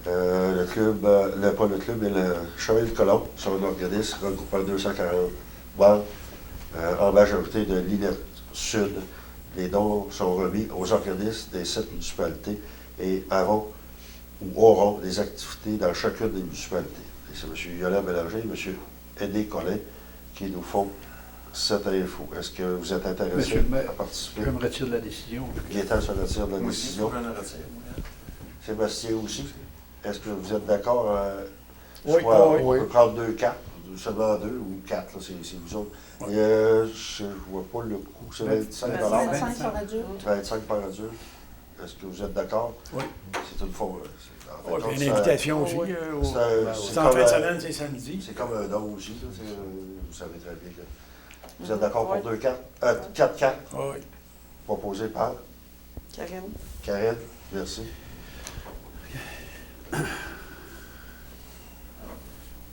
Le club, pas le club, mais le Chevalier de Colomb sont un organisme regroupant 240 membres, en majorité de l'île Sud. Les dons sont remis aux organismes des 7 municipalités et auront des activités dans chacune des municipalités. Et c'est M. Yolande Bélanger et M. Eddie Collin qui nous font cette info. Est-ce que vous êtes intéressé Monsieur le maire, à participer? Je me retire de la décision. Gaétan se retire de la Moi aussi, décision. je me retire, moi. Sébastien aussi. Est-ce que vous êtes d'accord? Oui, Soit oui. on peut prendre 2 cartes, seulement 2 ou 4, là, c'est vous autres. Et, je ne vois pas le coût, c'est 25 $. 25 sur adulte. 25 par adulte. Est-ce que vous êtes d'accord? Oui. C'est une fois. Oui, puis une invitation aussi. C'est en fin de semaine, c'est samedi. C'est comme un don aussi. Là, vous savez très bien que. Vous êtes d'accord pour 2 cartes? 4 cartes Oui. proposées par Karine. Karine. Merci.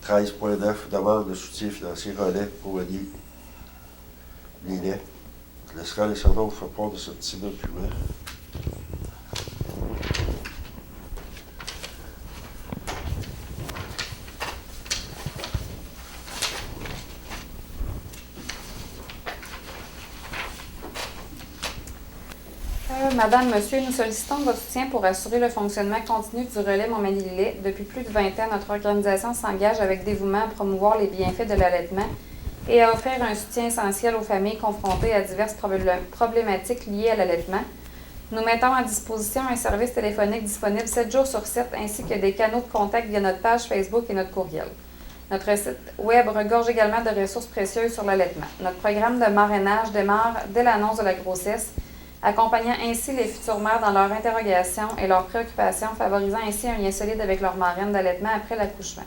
13.9, demande de soutien financier relais pour Lillet. Je laisserai les servants au fond de ce petit document. Madame, Monsieur, nous sollicitons votre soutien pour assurer le fonctionnement continu du relais Montmagny-Lillet. Depuis plus de 20 ans, notre organisation s'engage avec dévouement à promouvoir les bienfaits de l'allaitement et à offrir un soutien essentiel aux familles confrontées à diverses problématiques liées à l'allaitement. Nous mettons à disposition un service téléphonique disponible 7 jours sur 7 ainsi que des canaux de contact via notre page Facebook et notre courriel. Notre site Web regorge également de ressources précieuses sur l'allaitement. Notre programme de marrainage démarre dès l'annonce de la grossesse, accompagnant ainsi les futures mères dans leur interrogation et leurs préoccupations, favorisant ainsi un lien solide avec leur marraine d'allaitement après l'accouchement.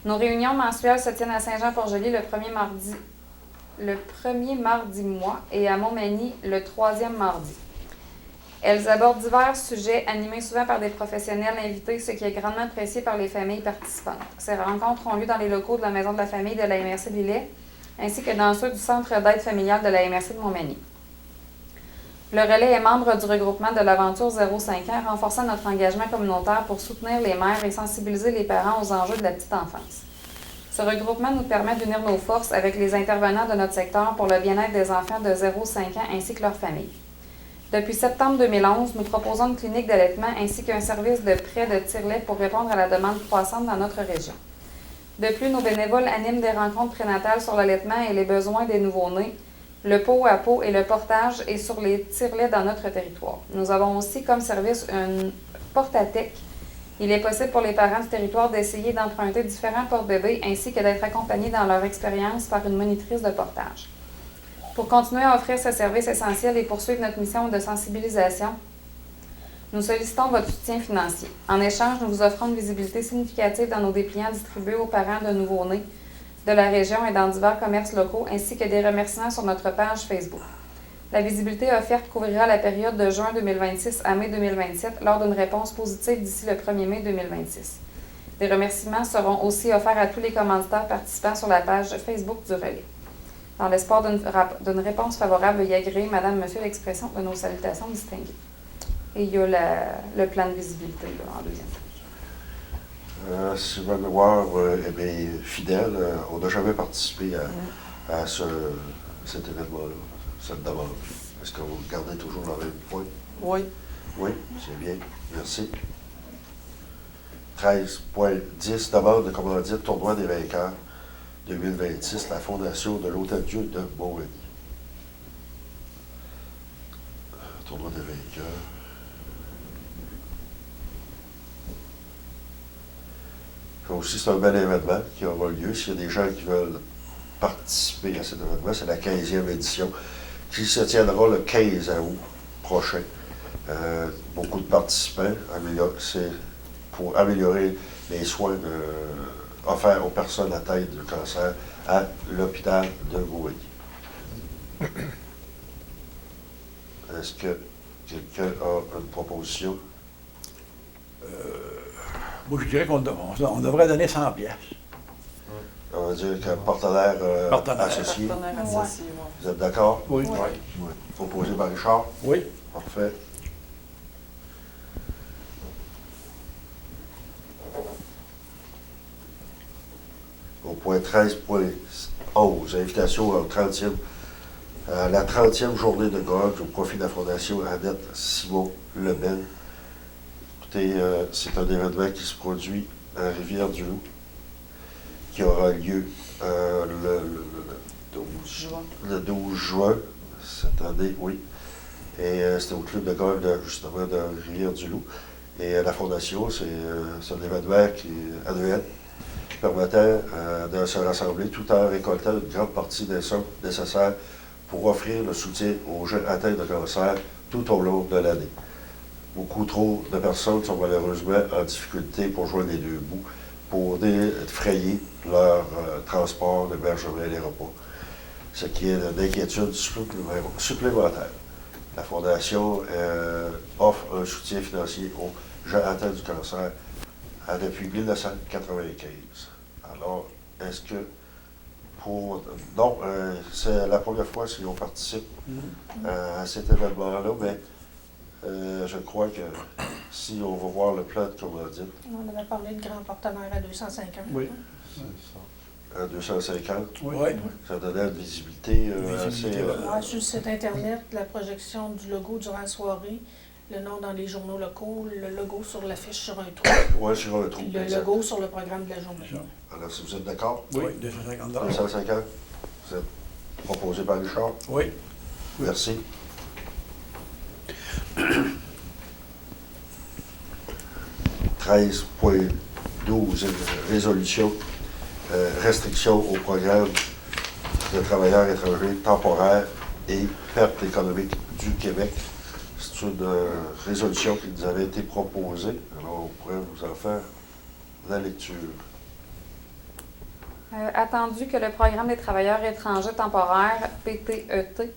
Nos réunions mensuelles se tiennent à Saint-Jean-Port-Joli le premier mardi mois et à Montmagny le 3e mardi. Elles abordent divers sujets animés souvent par des professionnels invités, ce qui est grandement apprécié par les familles participantes. Ces rencontres ont lieu dans les locaux de la Maison de la famille de la MRC de Lillet, ainsi que dans ceux du Centre d'aide familiale de la MRC de Montmagny. Le relais est membre du regroupement de l'Aventure 0-5 ans, renforçant notre engagement communautaire pour soutenir les mères et sensibiliser les parents aux enjeux de la petite enfance. Ce regroupement nous permet d'unir nos forces avec les intervenants de notre secteur pour le bien-être des enfants de 0-5 ans ainsi que leurs familles. Depuis septembre 2011, nous proposons une clinique d'allaitement ainsi qu'un service de prêt de tire-lait pour répondre à la demande croissante dans notre région. De plus, nos bénévoles animent des rencontres prénatales sur l'allaitement et les besoins des nouveau-nés, le pot à pot et le portage et sur les tire-laits dans notre territoire. Nous avons aussi comme service une porte-à-tech. Il est possible pour les parents du territoire d'essayer d'emprunter différents porte-bébés ainsi que d'être accompagnés dans leur expérience par une monitrice de portage. Pour continuer à offrir ce service essentiel et poursuivre notre mission de sensibilisation, nous sollicitons votre soutien financier. En échange, nous vous offrons une visibilité significative dans nos dépliants distribués aux parents de nouveau-nés de la région et dans divers commerces locaux, ainsi que des remerciements sur notre page Facebook. La visibilité offerte couvrira la période de juin 2026 à mai 2027 lors d'une réponse positive d'ici le 1er mai 2026. Des remerciements seront aussi offerts à tous les commanditaires participants sur la page Facebook du relais. Dans l'espoir d'une réponse favorable, veuillez agréer, Madame, Monsieur, l'expression de nos salutations distinguées. Et il y a le plan de visibilité là, en deuxième. Sylvain Noir est bien fidèle. On n'a jamais participé à cet événement-là, cette demande. Est-ce que vous gardez toujours le même point? Oui. Oui, c'est bien. Merci. 13.10, demande de commandite, tournoi des vainqueurs 2026, la Fondation de l'Hôtel-Dieu de Montmagny. Tournoi des vainqueurs. Aussi, c'est un bel événement qui aura lieu. S'il y a des gens qui veulent participer à cet événement, c'est la 15e édition qui se tiendra le 15 août prochain. Beaucoup de participants. C'est pour améliorer les soins offerts aux personnes atteintes de cancer à l'hôpital de Montmagny. Est-ce que quelqu'un a une proposition? Moi, je dirais qu'on devrait donner 100 pièces. On va dire qu'un partenaire associé. Partenaire associé, ouais. Vous êtes d'accord? Oui. Oui. Proposé par Richard? Oui. Parfait. Au point 13.11, invitation à la 30e journée de golf au profit de la Fondation Annette Simon Lebel. Écoutez, c'est un événement qui se produit à Rivière-du-Loup, qui aura lieu le 12 juin cette année, oui. Et c'est au club de golf justement de Rivière-du-Loup. Et la Fondation, c'est un événement qui est annuel, permettant de se rassembler tout en récoltant une grande partie des sommes nécessaires pour offrir le soutien aux jeunes atteints de cancer tout au long de l'année. Beaucoup trop de personnes sont malheureusement en difficulté pour joindre les deux bouts, pour défrayer leur transport, l'hébergement et les repas, ce qui est une inquiétude supplémentaire. La Fondation offre un soutien financier aux gens atteints du cancer depuis 1995. Alors, est-ce que c'est la première fois qu'on participe à cet événement-là, mais je crois que si on va voir le plan de commandite. On avait parlé de grands partenaires à 250. Oui. C'est ça. 250. Oui. Ça donnait une visibilité Visibilité, assez... ouais. Ouais, sur le site Internet, la projection du logo durant la soirée, le nom dans les journaux locaux, le logo sur l'affiche sur un trou, Oui, sur un trou. le exact. logo sur le programme de la journée. Ça. Alors, si vous êtes d'accord, Oui, 250 250, vous êtes proposé par Richard. Oui. Merci. (13.12) Résolution. Restriction au programme de travailleurs étrangers temporaires et perte économique du Québec. C'est une résolution qui nous avait été proposée. Alors, on pourrait vous en faire la lecture. Attendu que le programme des travailleurs étrangers temporaires, PTET,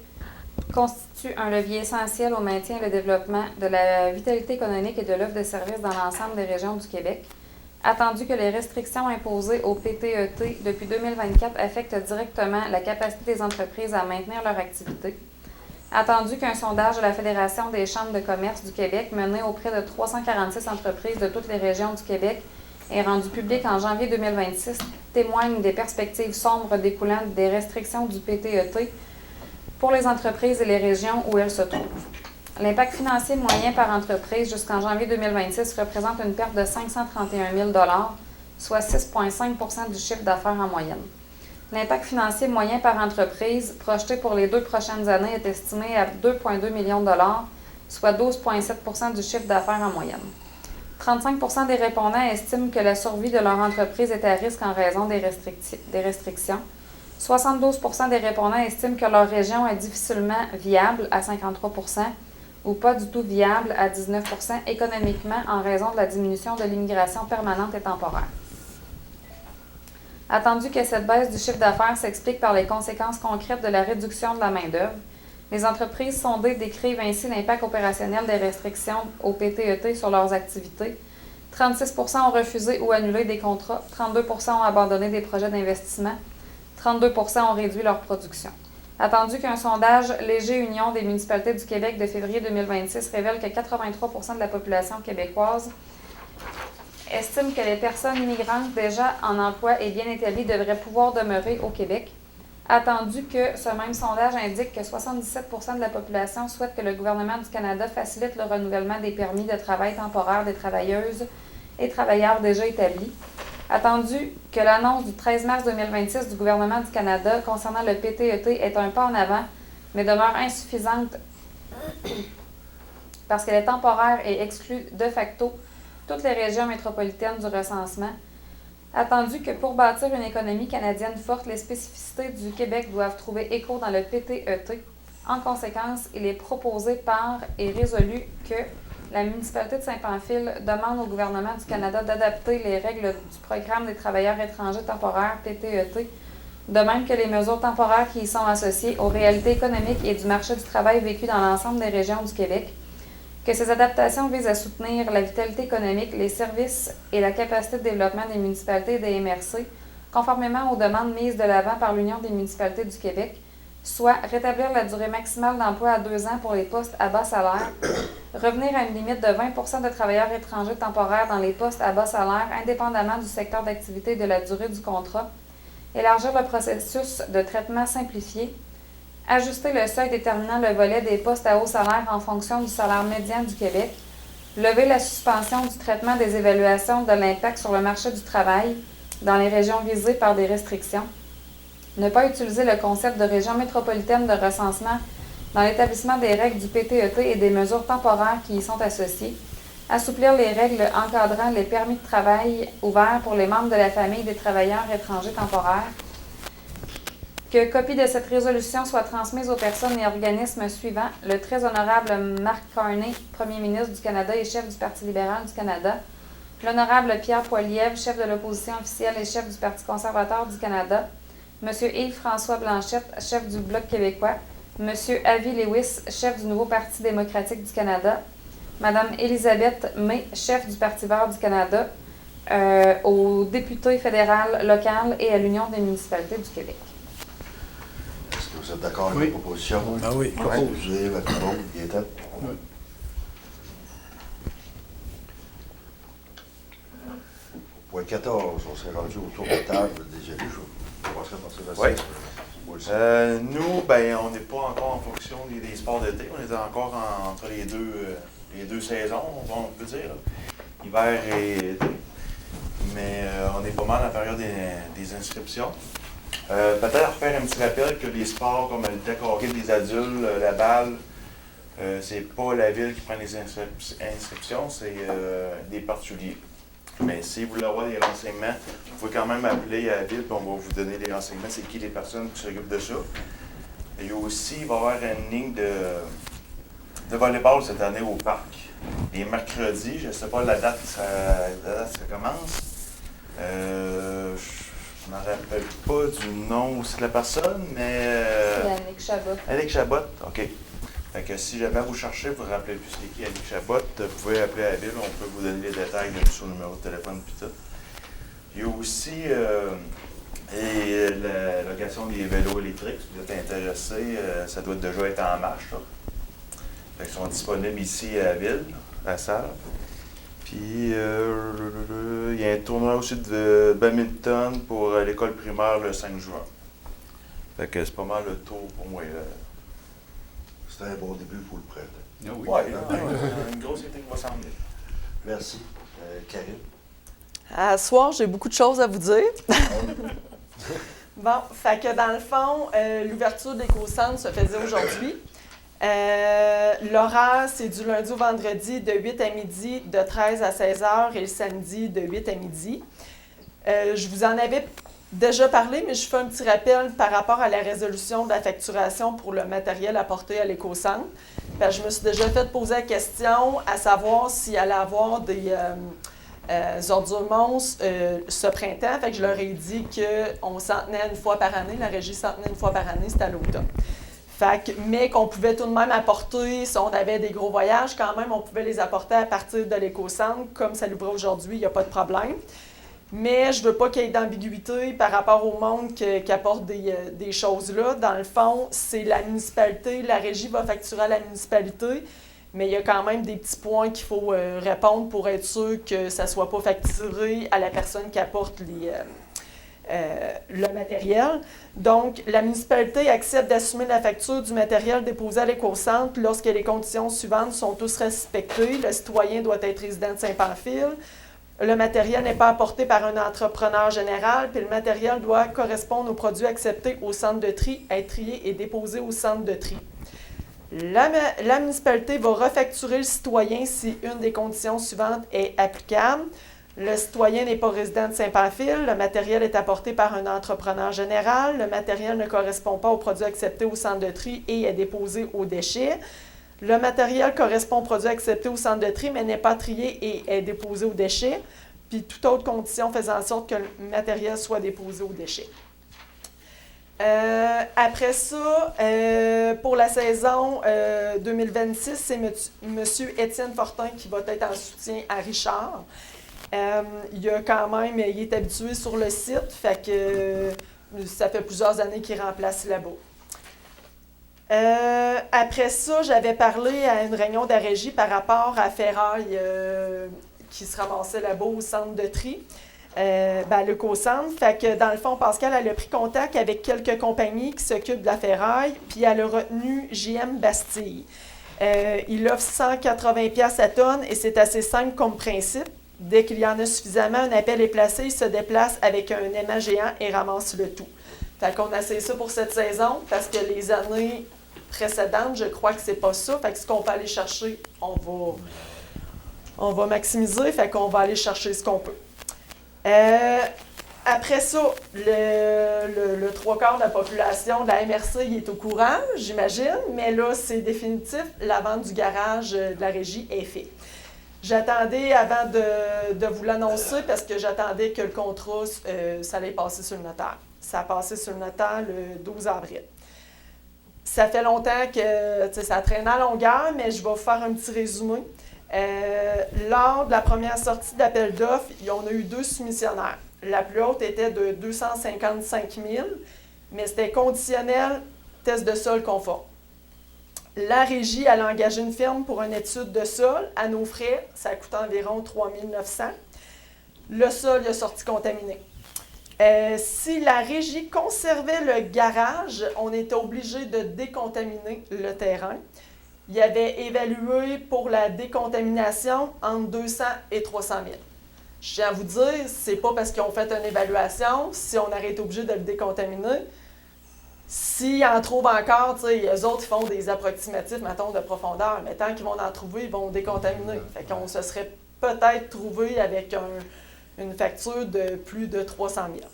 constitue un levier essentiel au maintien et au développement de la vitalité économique et de l'offre de services dans l'ensemble des régions du Québec. Attendu que les restrictions imposées au PTET depuis 2024 affectent directement la capacité des entreprises à maintenir leur activité. Attendu qu'un sondage de la Fédération des chambres de commerce du Québec mené auprès de 346 entreprises de toutes les régions du Québec et rendu public en janvier 2026 témoigne des perspectives sombres découlant des restrictions du PTET pour les entreprises et les régions où elles se trouvent. L'impact financier moyen par entreprise jusqu'en janvier 2026 représente une perte de 531 000 $, soit 6,5 du chiffre d'affaires en moyenne. L'impact financier moyen par entreprise projeté pour les 2 prochaines années est estimé à 2,2 millions de $, soit 12,7 du chiffre d'affaires en moyenne. 35 des répondants estiment que la survie de leur entreprise est à risque en raison des restrictions. 72 des répondants estiment que leur région est difficilement viable à 53 ou pas du tout viable à 19 économiquement en raison de la diminution de l'immigration permanente et temporaire. Attendu que cette baisse du chiffre d'affaires s'explique par les conséquences concrètes de la réduction de la main-d'œuvre, les entreprises sondées décrivent ainsi l'impact opérationnel des restrictions au PTET sur leurs activités. 36 ont refusé ou annulé des contrats, 32 ont abandonné des projets d'investissement, 32 ont réduit leur production. Attendu qu'un sondage Léger Union des municipalités du Québec de février 2026 révèle que 83 de la population québécoise estime que les personnes migrantes déjà en emploi et bien établies devraient pouvoir demeurer au Québec. Attendu que ce même sondage indique que 77 de la population souhaite que le gouvernement du Canada facilite le renouvellement des permis de travail temporaire des travailleuses et travailleurs déjà établis. Attendu que l'annonce du 13 mars 2026 du gouvernement du Canada concernant le PTET est un pas en avant, mais demeure insuffisante parce qu'elle est temporaire et exclut de facto toutes les régions métropolitaines du recensement. Attendu que pour bâtir une économie canadienne forte, les spécificités du Québec doivent trouver écho dans le PTET. En conséquence, il est proposé par et résolu que la municipalité de Saint-Pamphile demande au gouvernement du Canada d'adapter les règles du programme des travailleurs étrangers temporaires, PTET, de même que les mesures temporaires qui y sont associées aux réalités économiques et du marché du travail vécu dans l'ensemble des régions du Québec, que ces adaptations visent à soutenir la vitalité économique, les services et la capacité de développement des municipalités et des MRC, conformément aux demandes mises de l'avant par l'Union des municipalités du Québec, soit rétablir la durée maximale d'emploi à 2 ans pour les postes à bas salaire, revenir à une limite de 20 de travailleurs étrangers temporaires dans les postes à bas salaire, indépendamment du secteur d'activité et de la durée du contrat, élargir le processus de traitement simplifié, ajuster le seuil déterminant le volet des postes à haut salaire en fonction du salaire médian du Québec, lever la suspension du traitement des évaluations de l'impact sur le marché du travail dans les régions visées par des restrictions, ne pas utiliser le concept de région métropolitaine de recensement dans l'établissement des règles du PTET et des mesures temporaires qui y sont associées, assouplir les règles encadrant les permis de travail ouverts pour les membres de la famille des travailleurs étrangers temporaires, que copie de cette résolution soit transmise aux personnes et organismes suivants: le très honorable Mark Carney, premier ministre du Canada et chef du Parti libéral du Canada, l'honorable Pierre Poilievre, chef de l'opposition officielle et chef du Parti conservateur du Canada, M. Yves-François Blanchette, chef du Bloc québécois, M. Avi Lewis, chef du Nouveau Parti démocratique du Canada, Mme Elisabeth May, chef du Parti vert du Canada, aux députés fédérales, locales et à l'Union des municipalités du Québec. Est-ce que vous êtes d'accord avec Oui. la proposition? Ah oui. Proposé, votre nom, Gaétan. Point 14, on s'est rendu autour de la table des élus. Je commencerai par Oui. Sébastien. Nous, ben, on n'est pas encore en fonction des sports d'été. On est encore entre les deux saisons, on peut dire. Hiver et été. Mais on est pas mal à la période des inscriptions. Peut-être faire un petit rappel que les sports comme le deck hockey des adultes, la balle, c'est pas la ville qui prend les inscriptions, c'est des particuliers. Mais si vous voulez avoir des renseignements, vous pouvez quand même appeler à la ville et on va vous donner les renseignements. C'est qui les personnes qui s'occupent de ça. Et aussi, il va y avoir une ligne de volleyball cette année au parc. Les mercredis, je ne sais pas la date ça commence. Je ne me rappelle pas du nom aussi de la personne, mais... C'est Yannick Chabot. Yannick Chabot, OK. Fait que si jamais vous cherchez, vous ne vous rappelez plus c'est qui Yannick Chabot, vous pouvez appeler à la ville, on peut vous donner les détails sur le numéro de téléphone et tout. Il y a aussi la location des vélos électriques. Si vous êtes intéressé, ça doit déjà être en marche. Là. Fait qu'ils sont disponibles ici à la ville, à la salle. Puis il y a un tournoi aussi de badminton pour l'école primaire le 5 juin. Fait que c'est pas mal le tour pour moi. C'était un bon début pour le printemps. Oui, une grosse été qui va s'en venir. Merci. Karine? À ce soir, j'ai beaucoup de choses à vous dire. Bon, fait que dans le fond, l'ouverture d'éco-centre se faisait aujourd'hui. L'horaire, c'est du lundi au vendredi de 8 à midi, de 13 à 16 heures et le samedi de 8 à midi. Je vous en avais déjà parlé, mais je fais un petit rappel par rapport à la résolution de la facturation pour le matériel apporté à l'éco-centre. Je me suis déjà fait poser la question à savoir s'il allait y avoir des ordures monstres ce printemps. Fait que je leur ai dit qu'on s'en tenait une fois par année, la régie s'en tenait une fois par année, c'était à l'automne. Mais qu'on pouvait tout de même apporter, si on avait des gros voyages, quand même, on pouvait les apporter à partir de l'éco-centre. Comme ça l'ouvrait aujourd'hui, il n'y a pas de problème. Mais je ne veux pas qu'il y ait d'ambiguïté par rapport au monde qui apporte des choses là. Dans le fond, c'est la municipalité, la régie va facturer à la municipalité, mais il y a quand même des petits points qu'il faut répondre pour être sûr que ça ne soit pas facturé à la personne qui apporte le matériel. Donc, la municipalité accepte d'assumer la facture du matériel déposé à l'éco-centre lorsque les conditions suivantes sont tous respectées. Le citoyen doit être résident de Saint-Pamphile. Le matériel n'est pas apporté par un entrepreneur général, puis le matériel doit correspondre aux produits acceptés au centre de tri, être trié et déposé au centre de tri. La municipalité va refacturer le citoyen si une des conditions suivantes est applicable. Le citoyen n'est pas résident de Saint-Pamphile, le matériel est apporté par un entrepreneur général, le matériel ne correspond pas aux produits acceptés au centre de tri et est déposé aux déchets. Le matériel correspond aux produits acceptés au centre de tri, mais n'est pas trié et est déposé aux déchets. Puis toute autre condition faisant en sorte que le matériel soit déposé aux déchets. Après ça, pour la saison 2026, c'est M. Étienne Fortin qui va être en soutien à Richard. Il est habitué sur le site, fait que ça fait plusieurs années qu'il remplace là-bas. Après ça, j'avais parlé à une réunion de la régie par rapport à Ferraille qui se ramassait là-bas au centre de tri, l'éco-centre. Fait que dans le fond, Pascal, elle a pris contact avec quelques compagnies qui s'occupent de la ferraille, puis elle a retenu JM Bastille. Il offre 180$ à tonne et c'est assez simple comme principe. Dès qu'il y en a suffisamment, un appel est placé, il se déplace avec un aimant géant et ramasse le tout. Fait qu'on a essayé ça pour cette saison parce que les années précédentes, je crois que c'est pas ça. Fait que ce qu'on peut aller chercher, on va maximiser. Fait qu'on va aller chercher ce qu'on peut. Après ça, le trois quarts de la population de la MRC il est au courant, j'imagine. Mais là, c'est définitif. La vente du garage de la régie est faite. J'attendais avant de vous l'annoncer parce que j'attendais que le contrat, ça allait passer sur le notaire. Ça a passé sur le notaire le 12 avril. Ça fait longtemps que ça traîne à longueur, mais je vais vous faire un petit résumé. Lors de la première sortie d'appel d'offres, on a eu 2 soumissionnaires. La plus haute était de 255 000, mais c'était conditionnel, test de sol conforme. La régie, elle a engagé une firme pour une étude de sol à nos frais. Ça a coûté environ 3 900. le sol il a sorti contaminé. Si la régie conservait le garage, on était obligé de décontaminer le terrain. Il avait évalué pour la décontamination entre 200 et 300 000. Je tiens à vous dire, c'est pas parce qu'ils ont fait une évaluation, si on aurait été obligé de le décontaminer. S'ils en trouvent encore, eux autres ils font des approximatifs, mettons, de profondeur, mais tant qu'ils vont en trouver, ils vont décontaminer. Fait qu'on se serait peut-être trouvé avec une facture de plus de 300 000.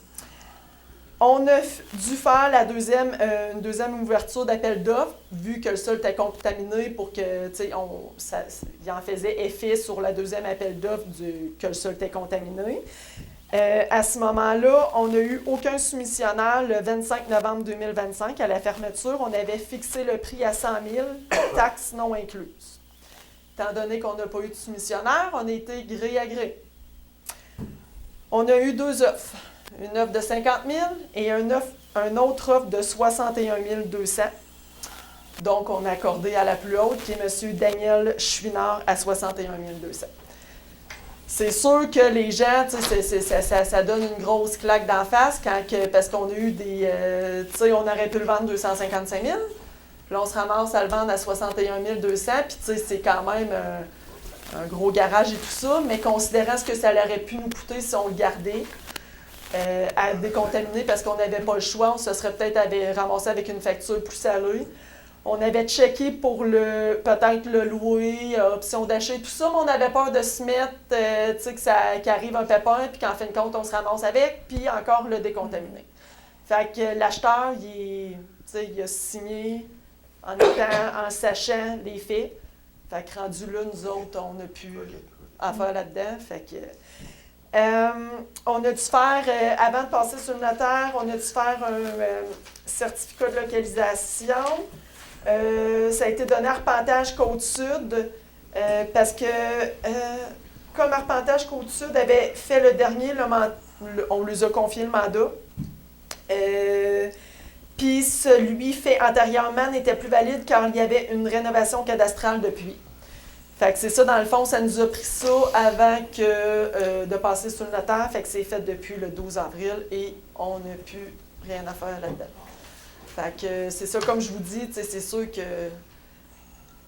On a dû faire une deuxième ouverture d'appel d'offres, vu que le sol était contaminé pour que, il en faisait effet sur la deuxième appel d'offres que le sol était contaminé. À ce moment-là, on n'a eu aucun soumissionnaire le 25 novembre 2025. À la fermeture, on avait fixé le prix à 100 000, taxes non incluses. Étant donné qu'on n'a pas eu de soumissionnaire, on a été gré à gré. On a eu 2 offres. Une offre de 50 000 et une autre offre de 61 200. Donc, on a accordé à la plus haute, qui est M. Daniel Chouinard, à 61 200. C'est sûr que les gens, ça donne une grosse claque d'en face parce qu'on a eu on aurait pu le vendre 255 000. Puis là, on se ramasse à le vendre à 61 200. Puis, c'est quand même un gros garage et tout ça. Mais considérant ce que ça aurait pu nous coûter si on le gardait, à décontaminer parce qu'on n'avait pas le choix, on se serait peut-être ramassé avec une facture plus salée. On avait checké pour peut-être le louer, option d'achat et tout ça, mais on avait peur de se mettre, qu'il arrive un pépin, puis qu'en fin de compte, on se ramasse avec, puis encore le décontaminer. Fait que l'acheteur, il a signé en sachant les faits. Fait que rendu là, nous autres, on n'a plus affaire là-dedans. Fait que... on a dû faire, avant de passer sur le notaire, on a dû faire un certificat de localisation. Ça a été donné à Arpentage Côte-Sud parce que, comme Arpentage Côte-Sud avait fait le dernier, on lui a confié le mandat. Puis celui fait antérieurement n'était plus valide car il y avait une rénovation cadastrale depuis. Fait que c'est ça, dans le fond, ça nous a pris ça avant de passer sur le notaire. Fait que c'est fait depuis le 12 avril et on n'a plus rien à faire là-dedans. Fait que c'est ça, comme je vous dis, c'est sûr que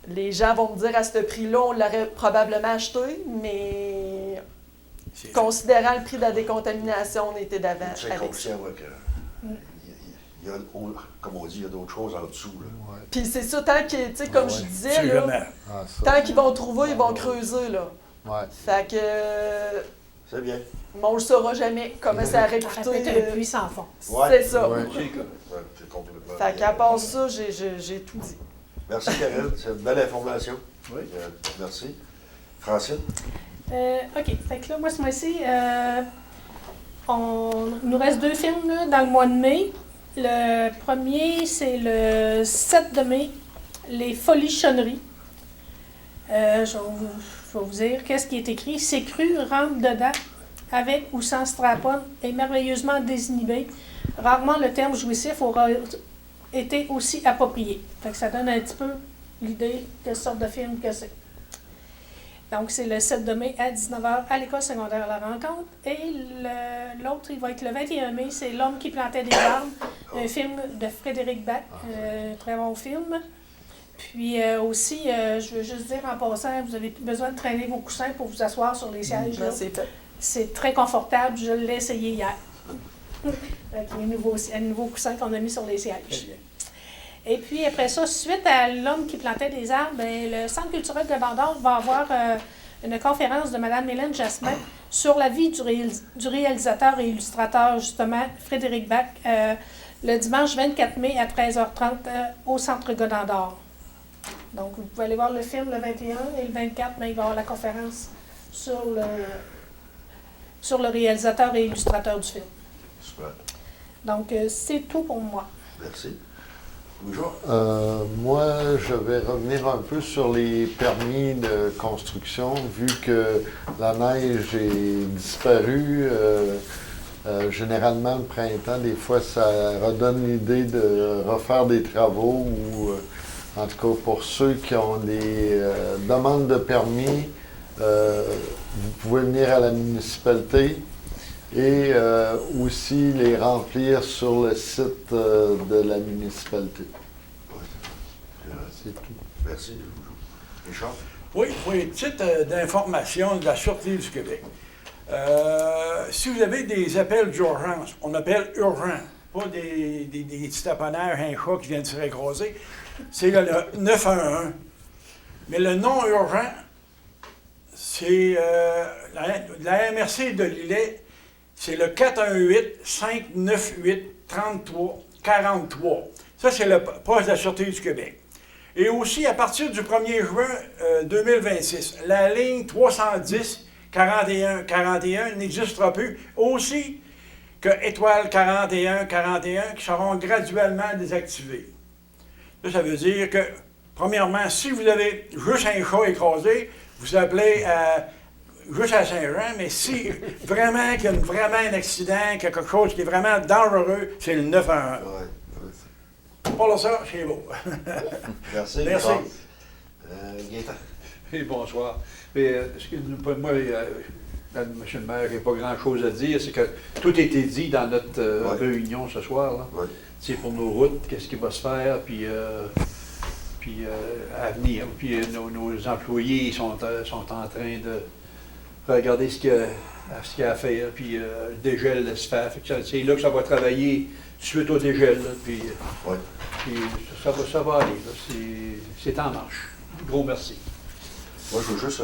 les gens vont me dire à ce prix-là, on l'aurait probablement acheté, mais considérant le prix de la décontamination, on était d'avant avec ça. Comme on dit, il y a d'autres choses en dessous. Là. Ouais. Puis c'est ça, tant que, comme je disais, là, tant qu'ils vont trouver, ils vont creuser. Là. Ouais. Fait que... c'est bien. Mais on ne le saura jamais comment ça aurait coûté. Ça peut être un puits sans fond. C'est ça. Ouais. C'est complètement... Fait qu'à part ça, j'ai tout dit. Merci, Karine. C'est une belle information. Oui. Merci. Francine? OK. Fait que là, moi, ce mois-ci, il nous reste 2 films là, dans le mois de mai. Le premier, c'est le 7 de mai, Les Folichonneries. Je vais vous dire qu'est-ce qui est écrit. C'est cru, rentre dedans, avec ou sans strapon, et merveilleusement désinhibé. Rarement le terme jouissif aura été aussi approprié. Fait que ça donne un petit peu l'idée de quelle sorte de film que c'est. Donc, c'est le 7 de mai à 19h à l'école secondaire La Rencontre. Et l'autre, il va être le 21 mai, c'est L'homme qui plantait des arbres, un film de Frédéric Bach, très bon film. Puis aussi, je veux juste dire en passant, vous avez besoin de traîner vos coussins pour vous asseoir sur les sièges. Là. C'est très confortable, je l'ai essayé hier. Avec les nouveaux coussins qu'on a mis sur les sièges. Et puis, après ça, suite à L'homme qui plantait des arbres, bien, le Centre culturel de Vendôme va avoir une conférence de Mme Hélène Jasmin sur la vie du réalisateur et illustrateur, justement, Frédéric Bach, le dimanche 24 mai à 13h30 au Centre Godin d'Or. Donc, vous pouvez aller voir le film le 21 et le 24, mais il va y avoir la conférence sur le réalisateur et illustrateur du film. Super. Donc, c'est tout pour moi. Merci. Moi, je vais revenir un peu sur les permis de construction, vu que la neige est disparue. Généralement, le printemps, des fois, ça redonne l'idée de refaire des travaux ou, en tout cas, pour ceux qui ont des demandes de permis, vous pouvez venir à la municipalité et aussi les remplir sur le site de la municipalité. C'est tout. Merci. Richard? Oui, pour les titres d'information de la Sûreté du Québec. Si vous avez des appels d'urgence, on appelle urgent, pas des petits taponnaires, un chat qui vient de se écraser, c'est le 911. Mais le non urgent, c'est la MRC de Lillet, c'est le 418-598-3343. Ça, c'est le poste de la Sûreté du Québec. Et aussi, à partir du 1er juin 2026, la ligne 310-41-41 n'existera plus. Aussi que étoile 41-41 qui seront graduellement désactivées. Ça veut dire que, premièrement, si vous avez juste un chat écrasé, vous appelez juste à Saint-Jean, mais si vraiment qu'il y a vraiment un accident, quelque chose qui est vraiment dangereux, c'est le 911. Ouais. Pour ça, c'est beau. Merci. Merci. Gaétan. Oui, bonsoir. Mais moi, monsieur le maire, il n'y a pas grand-chose à dire. C'est que tout a été dit dans notre réunion ce soir. Là. Ouais. C'est pour nos routes, qu'est-ce qui va se faire, puis à venir. Puis nos employés sont en train de regarder ce qu'il y a à faire, puis le dégel de se faire. C'est là que ça va travailler suite au dégel. Là, puis ça va aller. Là. C'est en marche. Gros merci. Moi, je veux juste,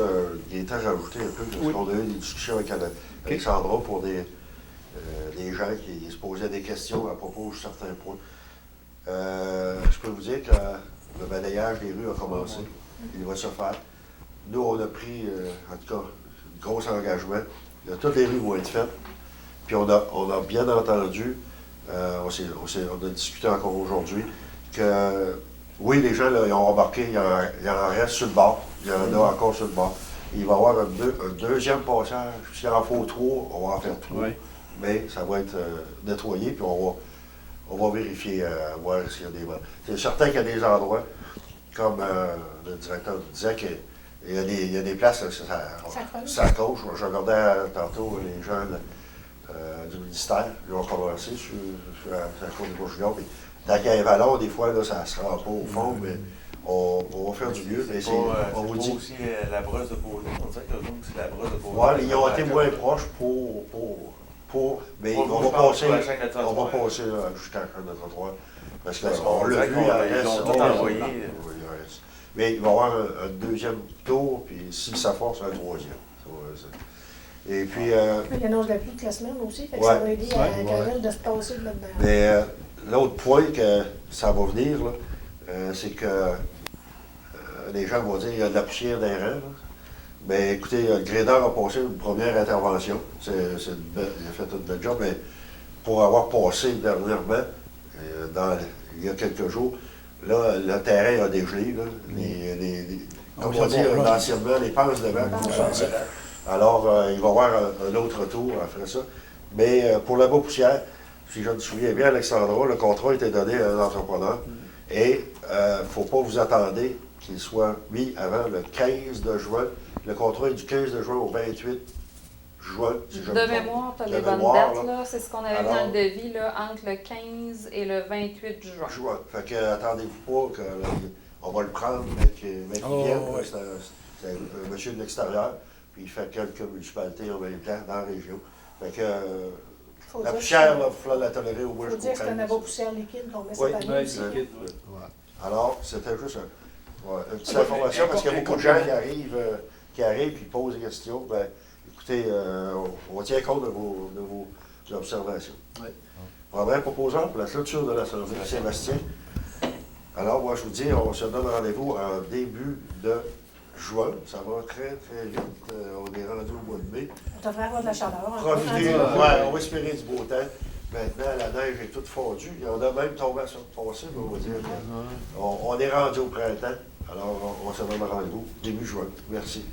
Gaétan, rajouter un peu, parce qu'on a eu des discussions avec Alexandra pour des gens qui se posaient des questions à propos de certains points. Je peux vous dire que le balayage des rues a commencé. Il va se faire. Nous, on a pris, en tout cas, un gros engagement. Toutes les rues vont être faites. Puis on a bien entendu, on a discuté encore aujourd'hui, que oui, les gens, là, ils ont embarqué, il y en reste sur le bord. Il y en a encore sur le bord. Il va y avoir un deuxième passage. S'il en faut 3, on va en faire 3. Oui. Mais ça va être nettoyé, puis on va vérifier, voir s'il y a des... C'est certain qu'il y a des endroits, comme le directeur disait, qu'il y a des places, ça accroche. Je regardais tantôt les gens du ministère, ils ont commencé sur la cour des Bourgeois. Dans les vallons, des fois, là, ça ne se rend pas au fond, mais on va faire du mieux. Mais on vous dit. aussi la brosse de Beaulieu. On dirait que c'est la brosse de Beaulieu. Oui, ils ont été moins proches mais on va passer là, jusqu'à la chaîne de trottoir. Parce qu'on l'a vu, ils ont tout envoyé. Mais il va y avoir un deuxième tour, puis si ça force, un troisième. Et puis. Il annonce la pluie de la semaine aussi, fait que ça va aider à Carole de se passer de là-dedans. Mais l'autre point que ça va venir, là, c'est que les gens vont dire qu'il y a de la poussière dans les rangs. Mais écoutez, le gradeur a passé une première intervention. Il a fait une belle job, mais pour avoir passé dernièrement, il y a quelques jours, là, le terrain a dégelé. Là, comme on dit anciennement, les pinces de vent. Alors, il va y avoir un autre tour après ça. Mais pour la poussière, si je me souviens bien, Alexandra, le contrat a été donné à un entrepreneur. Et il ne faut pas vous attendre qu'il soit mis avant le 15 de juin. Le contrat est du 15 de juin au 28 juin. Si je de mémoire, tu as les bonnes dates. Là. C'est ce qu'on avait vu dans le devis, là, entre le 15 et le 28 juin. Fait que attendez-vous pas qu'on va le prendre, mais qu'il vienne. C'est un monsieur de l'extérieur, puis il fait quelques municipalités en même temps dans la région. Fait que la poussière, il va falloir la tolérer au moins jusqu'au 15. Il faut dire que c'est un abat poussière liquide qu'on met cette année aussi. Alors, c'était juste une petite information, parce qu'il y a beaucoup de gens qui arrivent et qui posent des questions. Ben, écoutez, on tient compte de vos observations. Oui. Premier proposant pour la clôture de l'Assemblée, Sébastien. Alors, moi, je vous dis, on se donne rendez-vous en début de juin. Ça va très, très vite. On est rendu au mois de mai. On devrait avoir de la chaleur. Profitez, on va espérer du beau temps. Maintenant, la neige est toute fondue. On a même tombé sur le passé, on va dire. On est rendu au printemps. Alors, on se donne rendez-vous début juin. Merci.